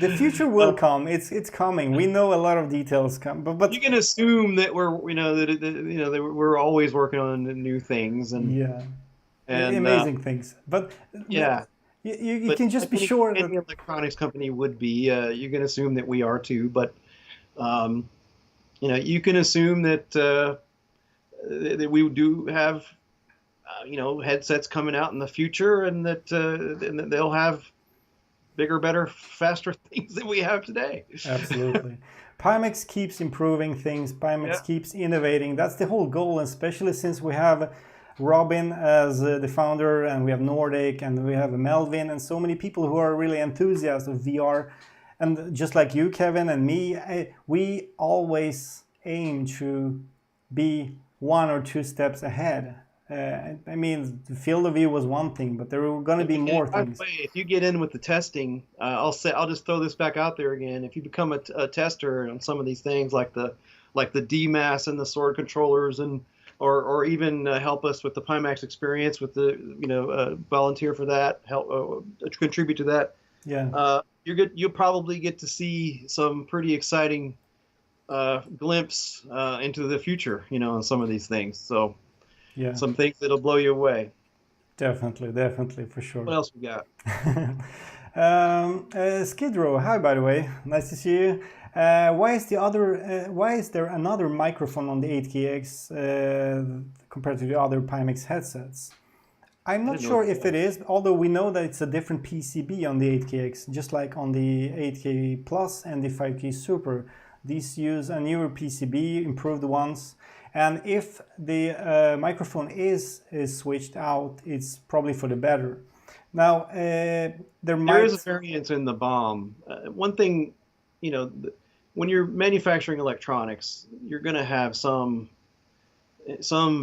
Speaker 1: The future will come. It's coming. We know a lot of details come, but
Speaker 2: you can assume that we're that we're always working on new things and
Speaker 1: amazing things. But you can just be sure that
Speaker 2: any electronics company would be. You can assume that we are too, but you can assume that that we do have headsets coming out in the future, and that they'll have bigger, better, faster things than we have today.
Speaker 1: Absolutely. Pimax keeps improving things. Pimax keeps innovating. That's the whole goal, especially since we have Robin as the founder, and we have Nordic, and we have Melvin, and so many people who are really enthusiasts of VR. And just like you, Kevin, and me, we always aim to be 1 or 2 steps ahead. I mean, the field of view was one thing, but there are going to be more things.
Speaker 2: By the way, if you get in with the testing, I'll just throw this back out there again. If you become a tester on some of these things, like the DMAS and the sword controllers, or even help us with the Pimax experience, with the volunteer for that, help contribute to that.
Speaker 1: Yeah.
Speaker 2: You'll probably get to see some pretty exciting glimpse into the future, on some of these things. So.
Speaker 1: Yeah.
Speaker 2: Some things that'll blow you away.
Speaker 1: Definitely, for sure.
Speaker 2: What else we got?
Speaker 1: Skid Row, hi, by the way. Nice to see you. Why is there another microphone on the 8KX compared to the other Pimax headsets? I'm not sure if it is, although we know that it's a different PCB on the 8KX, just like on the 8K Plus and the 5K Super. These use a newer PCB, improved ones. And if the microphone is switched out, it's probably for the better. Now, there
Speaker 2: is a variance in the BOM. One thing, when you're manufacturing electronics, you're going to have some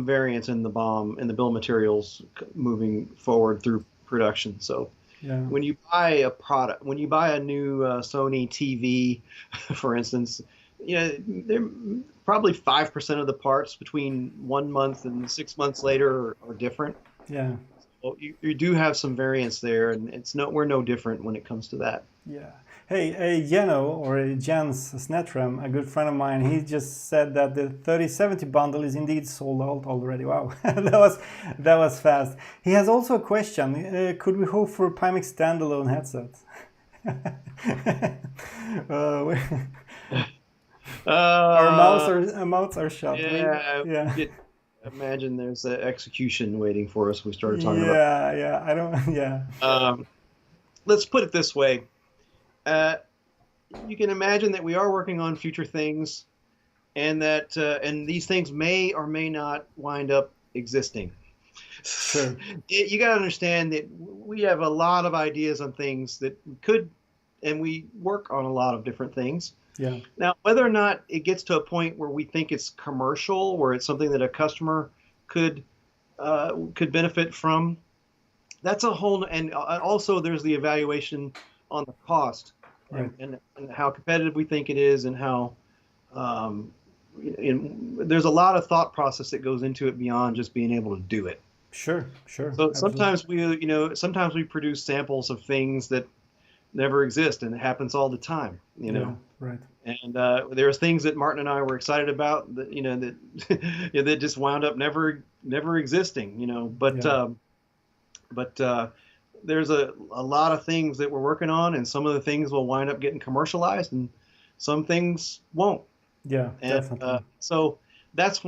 Speaker 2: variance in the BOM and the bill of materials moving forward through production. So when you buy a product, when you buy a new Sony TV, for instance, they're probably 5% of the parts between 1 month and 6 months later are different.
Speaker 1: Yeah.
Speaker 2: So you do have some variance there, and we're no different when it comes to that.
Speaker 1: Yeah. Hey, Jens Snetram, a good friend of mine, he just said that the 3070 bundle is indeed sold out already. Wow, that was fast. He has also a question. Could we hope for a Pimax standalone headset? Our mouths are shut.
Speaker 2: Yeah. Imagine there's an execution waiting for us. We started talking about. Let's put it this way. You can imagine that we are working on future things, and that and these things may or may not wind up existing.
Speaker 1: Sure.
Speaker 2: You got to understand that we have a lot of ideas on things that could, and we work on a lot of different things.
Speaker 1: Yeah.
Speaker 2: Now, whether or not it gets to a point where we think it's commercial, where it's something that a customer could benefit from, that's a whole. And also, there's the evaluation on the cost,
Speaker 1: right,
Speaker 2: and how competitive we think it is, and how there's a lot of thought process that goes into it beyond just being able to do it.
Speaker 1: Sure.
Speaker 2: So sometimes we produce samples of things that never exist, and it happens all the time.
Speaker 1: Yeah, right.
Speaker 2: And there's things that Martin and I were excited about that that just wound up never existing. But there's a lot of things that we're working on, and some of the things will wind up getting commercialized, and some things won't.
Speaker 1: Yeah, definitely.
Speaker 2: So that's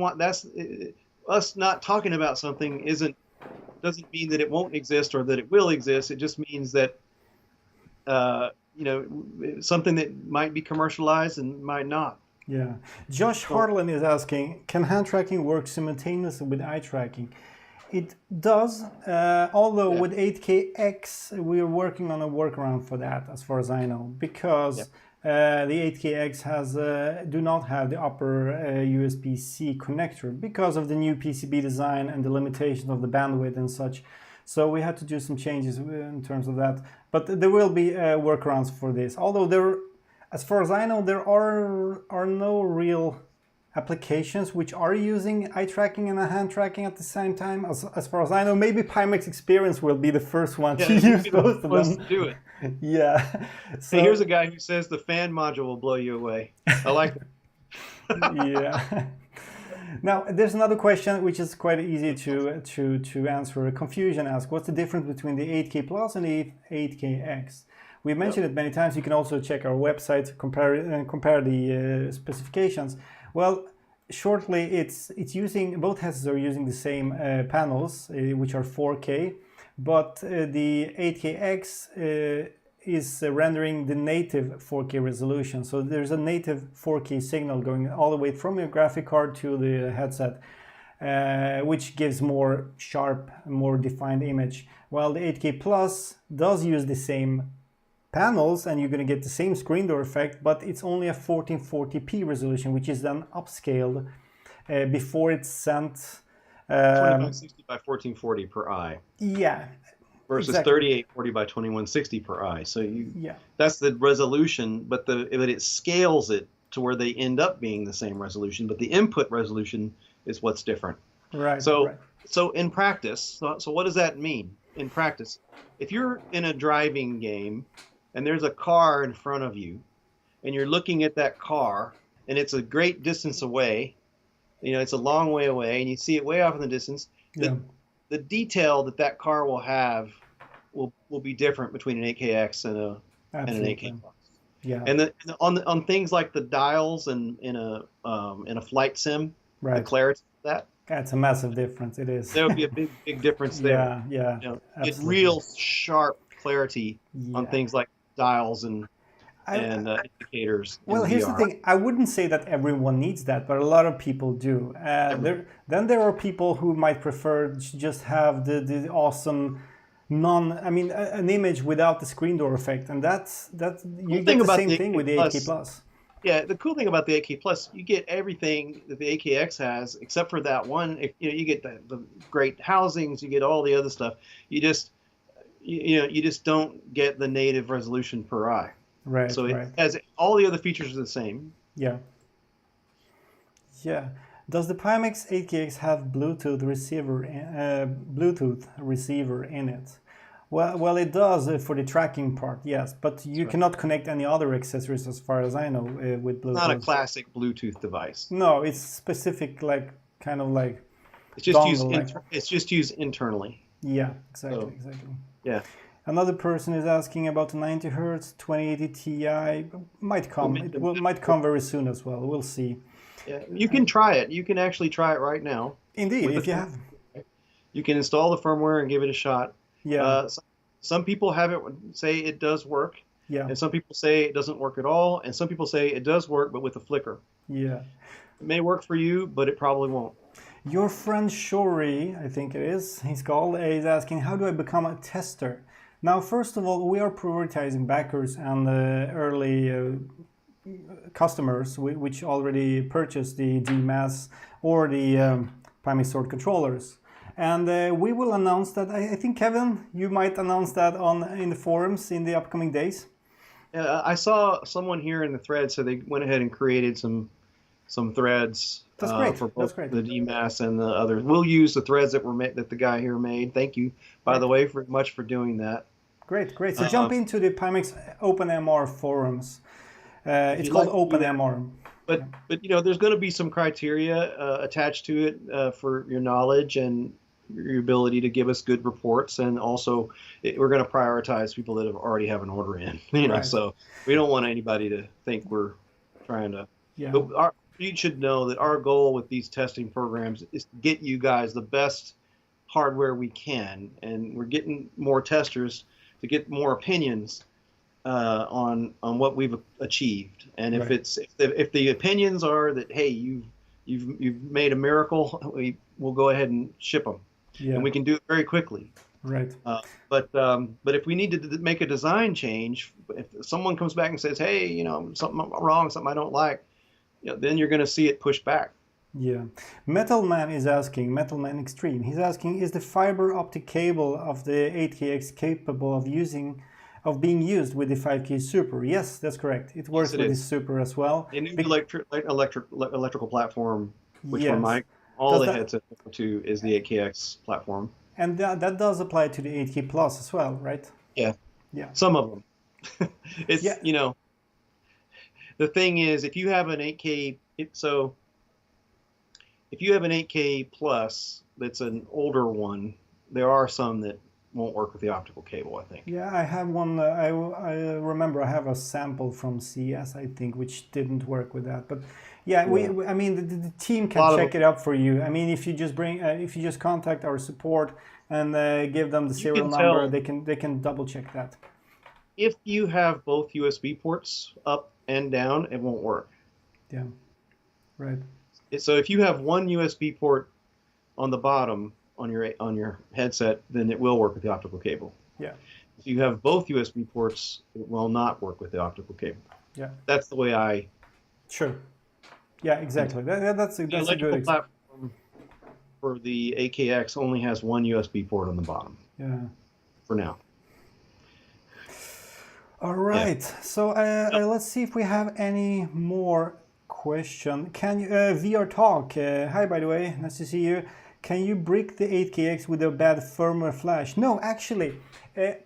Speaker 2: us not talking about something doesn't mean that it won't exist or that it will exist. It just means that something that might be commercialized and might not.
Speaker 1: Yeah. Josh Harlan is asking, can hand tracking work simultaneously with eye tracking? It does, although with 8KX, we're working on a workaround for that, as far as I know, because the 8KX has do not have the upper USB-C connector because of the new PCB design and the limitations of the bandwidth and such. So we had to do some changes in terms of that. But there will be workarounds for this. Although there, as far as I know, there are no real applications which are using eye tracking and hand tracking at the same time. As far as I know, maybe Pimax Experience will be the first one to use both of them.
Speaker 2: Do it.
Speaker 1: Yeah. So,
Speaker 2: hey, here's a guy who says the fan module will blow you away. I like it.
Speaker 1: Yeah. Now, there's another question which is quite easy to answer. Confusion asks, what's the difference between the 8K Plus and the 8KX? We mentioned it many times. You can also check our website, compare the specifications. Well, shortly, it's using, both headsets are using the same panels, which are 4K, but the 8KX is rendering the native 4K resolution. So there's a native 4K signal going all the way from your graphic card to the headset, which gives more sharp, more defined image. While the 8K Plus does use the same panels and you're going to get the same screen door effect, but it's only a 1440p resolution, which is then upscaled before it's sent
Speaker 2: 2560 by 1440 per eye.
Speaker 1: Yeah.
Speaker 2: Versus
Speaker 1: Exactly.
Speaker 2: 3840 by 2160 per eye. So that's the resolution, but it scales it to where they end up being the same resolution, but the input resolution is what's different.
Speaker 1: Right.
Speaker 2: So in practice, so what does that mean in practice? If you're in a driving game and there's a car in front of you and you're looking at that car and it's a great distance away, it's a long way away and you see it way off in the distance, the detail that car will have will be different between an 8KX and an 8K Plus.
Speaker 1: Yeah.
Speaker 2: And on things like the dials and in a flight sim, the clarity of that.
Speaker 1: That's a massive difference. It is.
Speaker 2: There would be a big difference there.
Speaker 1: Yeah.
Speaker 2: Get real sharp clarity on things like dials and indicators.
Speaker 1: Well, here's the thing. I wouldn't say that everyone needs that, but a lot of people do. Then there are people who might prefer to just have the awesome an image without the screen door effect, and that's you get the same thing with the 8K Plus.
Speaker 2: Yeah, the cool thing about the 8K Plus, you get everything that the 8KX has, except for that one. You get the great housings, you get all the other stuff. You just don't get the native resolution per eye.
Speaker 1: Right.
Speaker 2: So it has all the other features are the same.
Speaker 1: Yeah. Does the Pimax 8KX have Bluetooth receiver in it? Well, it does for the tracking part, yes, but you cannot connect any other accessories, as far as I know, with Bluetooth.
Speaker 2: It's not a classic Bluetooth device.
Speaker 1: No, it's specific,
Speaker 2: it's just used internally.
Speaker 1: Yeah, exactly.
Speaker 2: Yeah.
Speaker 1: Another person is asking about the 90 Hz 2080 Ti. Might come. It might come very soon as well. We'll see.
Speaker 2: Yeah, you can try it. You can actually try it right now.
Speaker 1: Indeed, if you have.
Speaker 2: You can install the firmware and give it a shot.
Speaker 1: Yeah.
Speaker 2: Some people have it say it does work.
Speaker 1: Yeah.
Speaker 2: And some people say it doesn't work at all. And some people say it does work, but with a flicker.
Speaker 1: Yeah.
Speaker 2: It may work for you, but it probably won't.
Speaker 1: Your friend Shori, I think it is, he's called, is asking, how do I become a tester? Now, first of all, we are prioritizing backers and early customers which already purchased the DMAS or the Pimax Sword controllers. And we will announce that. I think, Kevin, you might announce that in the forums in the upcoming days.
Speaker 2: I saw someone here in the thread, so they went ahead and created some threads.
Speaker 1: That's great.
Speaker 2: For both the DMAS and the others. We'll use the threads that the guy here made. Thank you, by the way, very much for doing that.
Speaker 1: Great. So jump into the Pimax OpenMR forums. It's called OpenMR.
Speaker 2: But there's going to be some criteria attached to it for your knowledge and your ability to give us good reports, and also we're going to prioritize people that already have an order in. So we don't want anybody to think we're trying to.
Speaker 1: Yeah.
Speaker 2: But you should know that our goal with these testing programs is to get you guys the best hardware we can, and we're getting more testers to get more opinions on what we've achieved. And if the opinions are that, hey, you've made a miracle, we'll go ahead and ship them.
Speaker 1: Yeah.
Speaker 2: And we can do it very quickly.
Speaker 1: Right.
Speaker 2: But if we need to make a design change, if someone comes back and says, hey, something wrong, something I don't like, then you're going to see it pushed back.
Speaker 1: Yeah. Metalman is asking, Metalman Extreme, he's asking, is the fiber optic cable of the 8KX capable of being used with the 5K Super? Yes, that's correct. It works with the Super as well.
Speaker 2: A new electrical platform, which
Speaker 1: yes.
Speaker 2: all the headsets to is the 8KX platform.
Speaker 1: And that does apply to the 8K Plus as well, right?
Speaker 2: Yeah.
Speaker 1: Yeah.
Speaker 2: Some of them. It's, the thing is, if you have an 8K, if you have an 8K Plus that's an older one, there are some that won't work with the optical cable, I think.
Speaker 1: Yeah, I have one. I remember I have a sample from CS, I think, which didn't work with that. But yeah, I mean, the team can check it up for you. I mean, if you just contact our support and give them the serial number, they can double check that.
Speaker 2: If you have both USB ports up and down, it won't work.
Speaker 1: Yeah, right.
Speaker 2: So if you have one USB port on the bottom on your headset, then it will work with the optical cable.
Speaker 1: Yeah.
Speaker 2: If you have both USB ports, it will not work with the optical cable.
Speaker 1: Yeah.
Speaker 2: That's the way I.
Speaker 1: Sure. Yeah, exactly. That's a good
Speaker 2: platform for the 8KX only has one USB port on the bottom.
Speaker 1: Yeah.
Speaker 2: For now.
Speaker 1: All right. Yeah. So let's see if we have any more question. Can you VR Talk? Hi, by the way, nice to see you. Can you brick the 8KX with a bad firmware flash? No, actually.
Speaker 2: I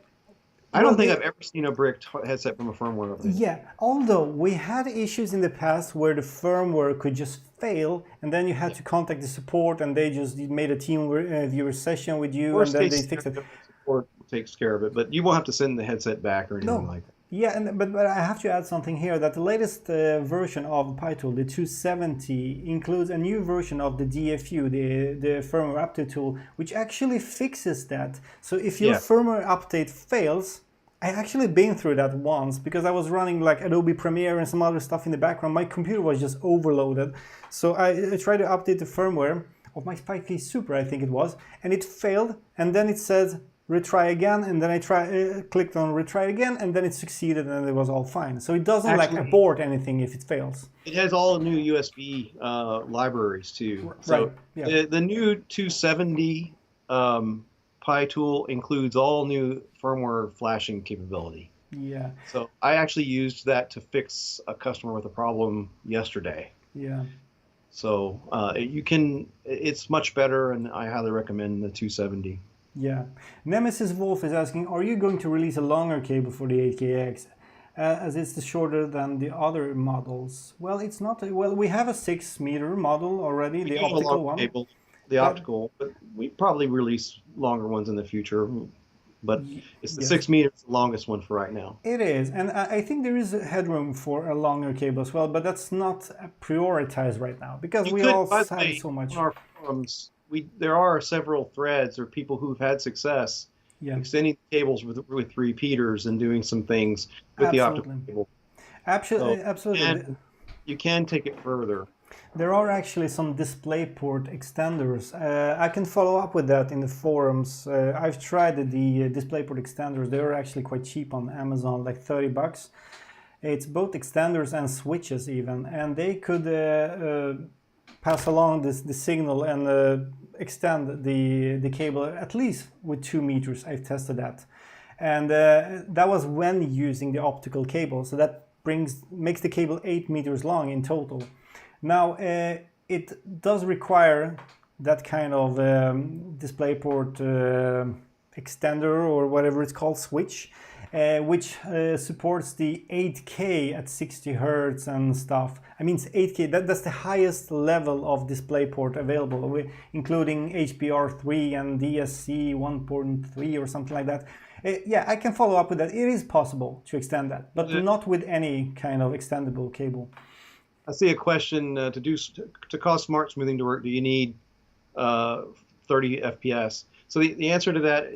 Speaker 2: don't think I've ever seen a bricked headset from a firmware update.
Speaker 1: Yeah, although we had issues in the past where the firmware could just fail, and then you had to contact the support, and they just made a team viewer session with you, and then they fixed it.
Speaker 2: Support takes care of it, but you won't have to send the headset back or anything like that.
Speaker 1: Yeah, but I have to add something here, that the latest version of PyTool, the 270, includes a new version of the DFU, the firmware update tool, which actually fixes that. So if your firmware update fails, I actually been through that once because I was running like Adobe Premiere and some other stuff in the background. My computer was just overloaded. So I tried to update the firmware of my 5K Super, I think it was, and it failed. And then it says, retry again, and then I clicked on retry again, and then it succeeded, and it was all fine. So it doesn't like abort anything if it fails.
Speaker 2: It has all new USB libraries too. So the new 270 PyTool includes all new firmware flashing capability.
Speaker 1: Yeah.
Speaker 2: So I actually used that to fix a customer with a problem yesterday.
Speaker 1: Yeah.
Speaker 2: So it's much better, and I highly recommend the 270.
Speaker 1: Yeah. Nemesis Wolf is asking, are you going to release a longer cable for the 8KX as it's shorter than the other models? Well, it's not. Well, we have a 6-meter model already, the optical one.
Speaker 2: Cable, the optical, but we probably release longer ones in the future. But it's the 6 meters, the longest one for right now.
Speaker 1: It is, and I think there is headroom for a longer cable as well, but that's not prioritized right now because we all have so much.
Speaker 2: On our forums, there are several threads or people who've had success extending cables with repeaters and doing some things with the optical cable.
Speaker 1: Absolutely.
Speaker 2: And you can take it further.
Speaker 1: There are actually some DisplayPort extenders. I can follow up with that in the forums. I've tried the DisplayPort extenders. They're actually quite cheap on Amazon, like $30. It's both extenders and switches even, and they could pass along the signal and extend the cable at least with 2 meters. I've tested that, and that was when using the optical cable. So that makes the cable 8 meters long in total. Now it does require that kind of DisplayPort extender or whatever it's called, switch, which supports the 8K at 60 hertz and stuff. I mean, it's 8K, that's the highest level of DisplayPort available, including HBR3 and DSC 1.3 or something like that. Yeah, I can follow up with that. It is possible to extend that, but not with any kind of extendable cable.
Speaker 2: I see a question to cause smart smoothing to work. Do you need 30 FPS? So the answer to that,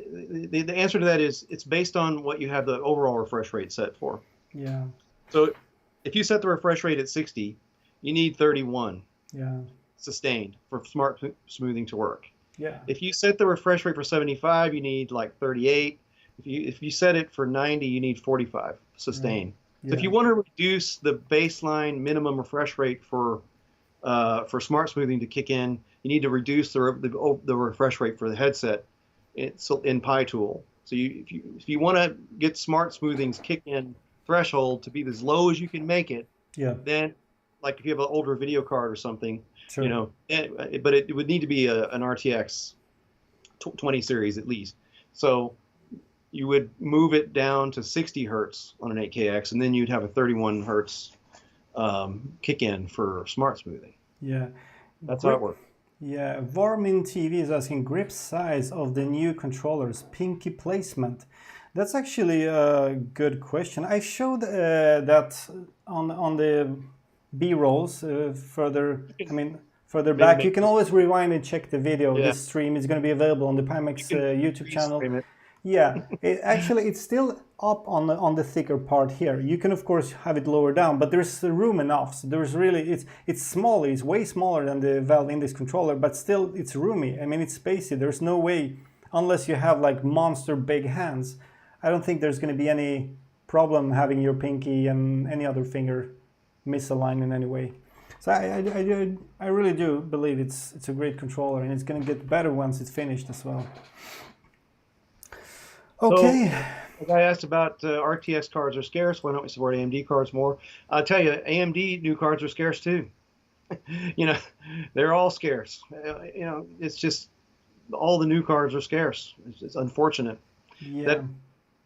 Speaker 2: the answer to that is it's based on what you have the overall refresh rate set for.
Speaker 1: Yeah.
Speaker 2: So if you set the refresh rate at 60, you need 31.
Speaker 1: Yeah.
Speaker 2: Sustained for smart smoothing to work.
Speaker 1: Yeah.
Speaker 2: If you set the refresh rate for 75, you need like 38. If you set it for 90, you need 45 sustain.
Speaker 1: Yeah.
Speaker 2: So if you want to reduce the baseline minimum refresh rate for smart smoothing to kick in, you need to reduce the refresh rate for the headset in PyTool. So if you want to get smart smoothing's kick in threshold to be as low as you can make it,
Speaker 1: yeah.
Speaker 2: then like if you have an older video card or something,
Speaker 1: sure.
Speaker 2: you know, but it would need to be an RTX 20 series at least. So you would move it down to 60 hertz on an 8KX, and then you'd have a 31 hertz kick in for smart smoothing.
Speaker 1: Yeah.
Speaker 2: That's how it works.
Speaker 1: Yeah, Varmin TV is asking grip size of the new controllers, pinky placement. That's actually a good question. I showed that on the B-rolls further. I mean, further back. You can always rewind and check the video. Yeah. This stream is going to be available on the Pimax YouTube channel. Yeah, it's still up on the thicker part here. You can of course have it lower down, but there's room enough. So there's really it's small. It's way smaller than the Valve Index controller, but still it's roomy. I mean, it's spacey. There's no way, unless you have like monster big hands, I don't think there's going to be any problem having your pinky and any other finger misaligned in any way. So I really do believe it's a great controller, and it's going to get better once it's finished as well. Okay.
Speaker 2: So, the guy asked about RTX cards are scarce. Why don't we support AMD cards more? I'll tell you, AMD new cards are scarce too. You know, they're all scarce. You know, it's just all the new cards are scarce. It's unfortunate.
Speaker 1: Yeah.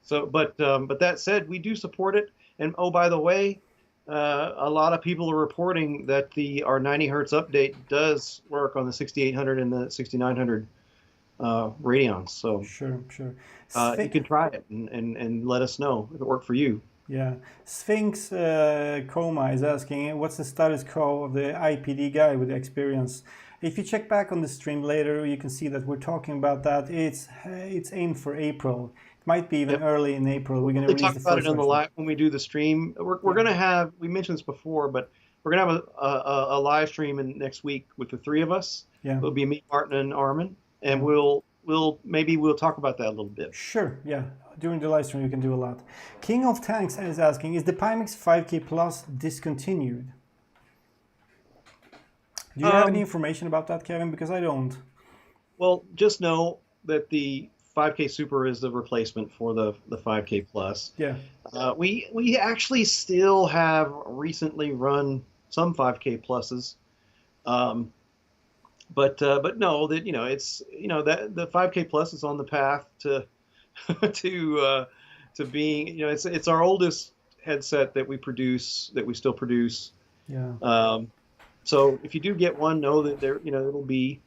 Speaker 2: But that said, we do support it. And oh, by the way, a lot of people are reporting that our 90 hertz update does work on the 6800 and the 6900 Radeons. So
Speaker 1: sure.
Speaker 2: You can try it and let us know if it worked for you.
Speaker 1: Yeah. Sphinx Coma is asking, what's the status quo of the IPD guy with the experience? If you check back on the stream later, you can see that we're talking about that. It's aimed for April. It might be even early in April. We're going to release the first
Speaker 2: version. Talk about it on the live when we do the stream. We're going to have, we mentioned this before, but we're going to have a live stream next week with the three of us.
Speaker 1: Yeah.
Speaker 2: It'll be me, Martin, and Armin, and maybe we'll talk about that a little bit.
Speaker 1: Sure, yeah. During the live stream you can do a lot. King of Tanks is asking, is the Pimax 5K Plus discontinued? Do you have any information about that, Kevin? Because I don't.
Speaker 2: Well, just know that the 5K Super is the replacement for the 5K Plus.
Speaker 1: Yeah.
Speaker 2: We actually still have recently run some 5K Pluses. But no, that it's that the 5K Plus is on the path to to being it's our oldest headset that we still produce.
Speaker 1: Yeah.
Speaker 2: So if you do get one, know that it'll be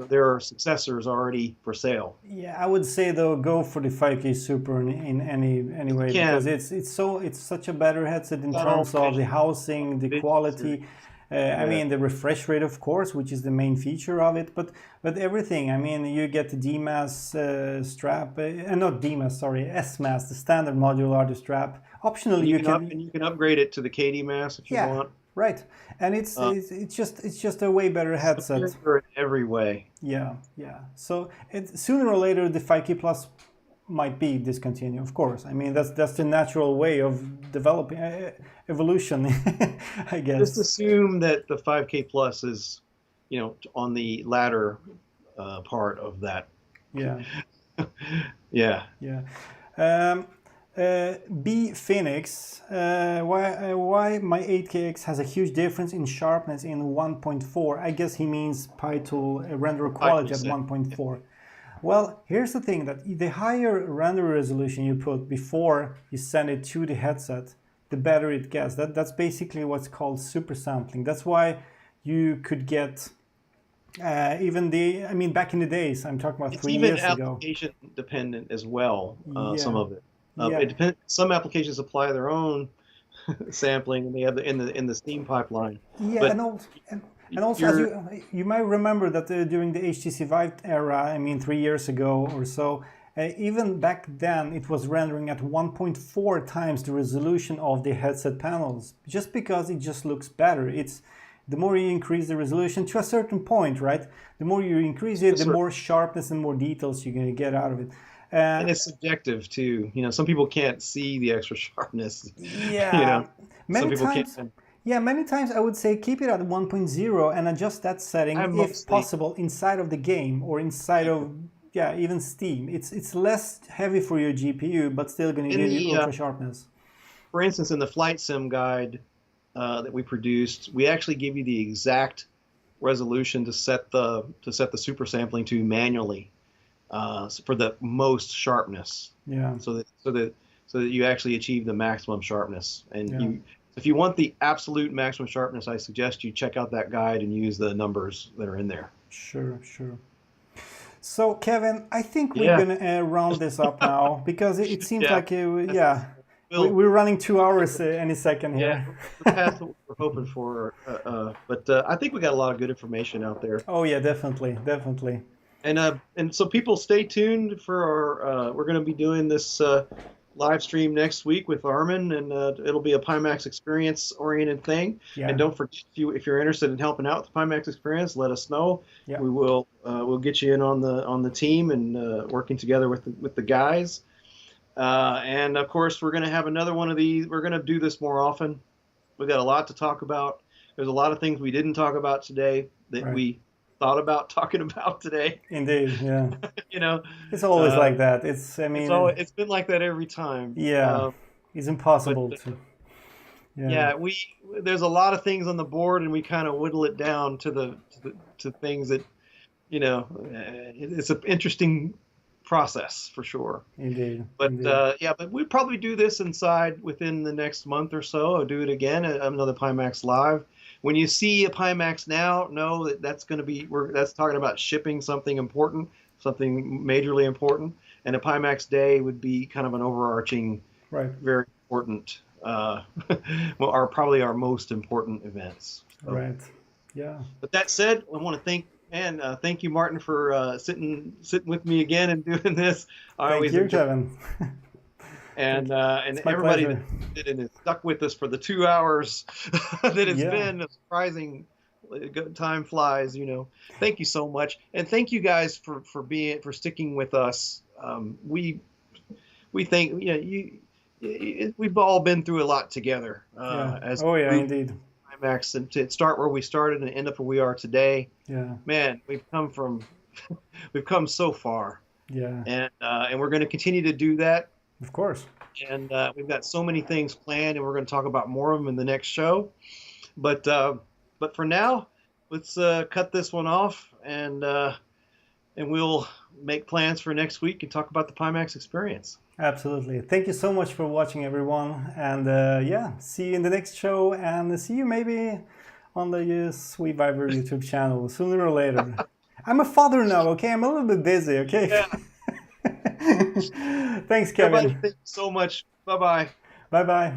Speaker 2: there are successors already for sale.
Speaker 1: Yeah, I would say though, go for the 5K Super in any way, because it's such a better headset in terms of the housing, the quality. I mean, the refresh rate, of course, which is the main feature of it, but everything. I mean, you get the DMAS strap, not DMAS, sorry, SMAS, the standard modular strap. Optionally, you
Speaker 2: can upgrade it to the KDMAS if you want.
Speaker 1: Right, and it's just a way better headset.
Speaker 2: In every way.
Speaker 1: Yeah. So sooner or later, the 5K Plus might be discontinued, of course. I mean, that's the natural way of developing evolution, I guess.
Speaker 2: Just assume that the 5K Plus is, on the latter part of that.
Speaker 1: Yeah.
Speaker 2: Yeah.
Speaker 1: B Phoenix, why my 8KX has a huge difference in sharpness in 1.4? I guess he means PyTool render quality at 1.4. Well, here's the thing, that the higher render resolution you put before you send it to the headset, the better it gets. That's basically what's called super sampling. That's why you could get back in the days, I'm talking about 3 years ago.
Speaker 2: It's even application dependent as well, some of it. It depends. Some applications apply their own sampling, and they have in the Steam pipeline.
Speaker 1: Yeah, but and also, as you might remember that during the HTC Vive era, 3 years ago or so, even back then it was rendering at 1.4 times the resolution of the headset panels, just because it just looks better. the more you increase the resolution to a certain point, right? The more you increase it, the more sharpness and more details you're going to get out of it.
Speaker 2: And it's subjective too. You know, some people can't see the extra sharpness.
Speaker 1: Yeah,
Speaker 2: you know,
Speaker 1: many times. Can't. Yeah, many times I would say keep it at 1.0 and adjust that setting if possible inside of the game or inside of even Steam. It's less heavy for your GPU, but still going to give you ultra sharpness.
Speaker 2: For instance, in the flight sim guide that we produced, we actually give you the exact resolution to set the super sampling to manually. For the most sharpness, so that you actually achieve the maximum sharpness. And if you want the absolute maximum sharpness, I suggest you check out that guide and use the numbers that are in there.
Speaker 1: Sure. So Kevin, I think we're gonna round this up now because it seems like we're running 2 hours any second here.
Speaker 2: Yeah, past what we're hoping for, but I think we got a lot of good information out there.
Speaker 1: Oh yeah, definitely.
Speaker 2: And so people stay tuned for our, we're going to be doing this live stream next week with Armin, and it'll be a Pimax Experience oriented thing. Yeah. And don't forget, if you're interested in helping out with the Pimax Experience, let us know. Yeah. We will we'll get you in on the team and working together with the guys. And of course, we're going to have another one of these. We're going to do this more often. We've got a lot to talk about. There's a lot of things we didn't talk about today that we thought about talking about today.
Speaker 1: Indeed, yeah.
Speaker 2: You know,
Speaker 1: it's always like that. It's
Speaker 2: been like that every time.
Speaker 1: Yeah, it's impossible to.
Speaker 2: Yeah, there's a lot of things on the board, and we kind of whittle it down to things that, you know, it's an interesting process for sure.
Speaker 1: Indeed.
Speaker 2: But but we'd probably do this inside within the next month or so. I'll do it again, another Pimax Live. When you see a Pimax now, know that that's going to be, that's talking about shipping something important, something majorly important, and a Pimax Day would be kind of an overarching, very important, probably our most important events.
Speaker 1: So, right. Yeah.
Speaker 2: But that said, I want to thank you, Martin, for sitting with me again and doing this.
Speaker 1: Thank you, Kevin.
Speaker 2: And everybody that did it and stuck with us for the 2 hours that it's been. A surprising time flies, you know. Thank you so much, and thank you guys for sticking with us. We think, you know, we've all been through a lot together.
Speaker 1: Indeed.
Speaker 2: Pimax, and to start where we started and end up where we are today.
Speaker 1: Yeah.
Speaker 2: Man, we've come so far.
Speaker 1: Yeah.
Speaker 2: And we're going to continue to do that.
Speaker 1: Of course.
Speaker 2: And we've got so many things planned, and we're going to talk about more of them in the next show. But for now, let's cut this one off, and we'll make plans for next week and talk about the Pimax Experience.
Speaker 1: Absolutely. Thank you so much for watching, everyone. And see you in the next show, and see you maybe on the SweViver YouTube channel sooner or later. I'm a father now, okay? I'm a little bit busy, okay?
Speaker 2: Yeah.
Speaker 1: Thanks, Kevin.
Speaker 2: Everybody, thank you so much. Bye-bye.
Speaker 1: Bye-bye.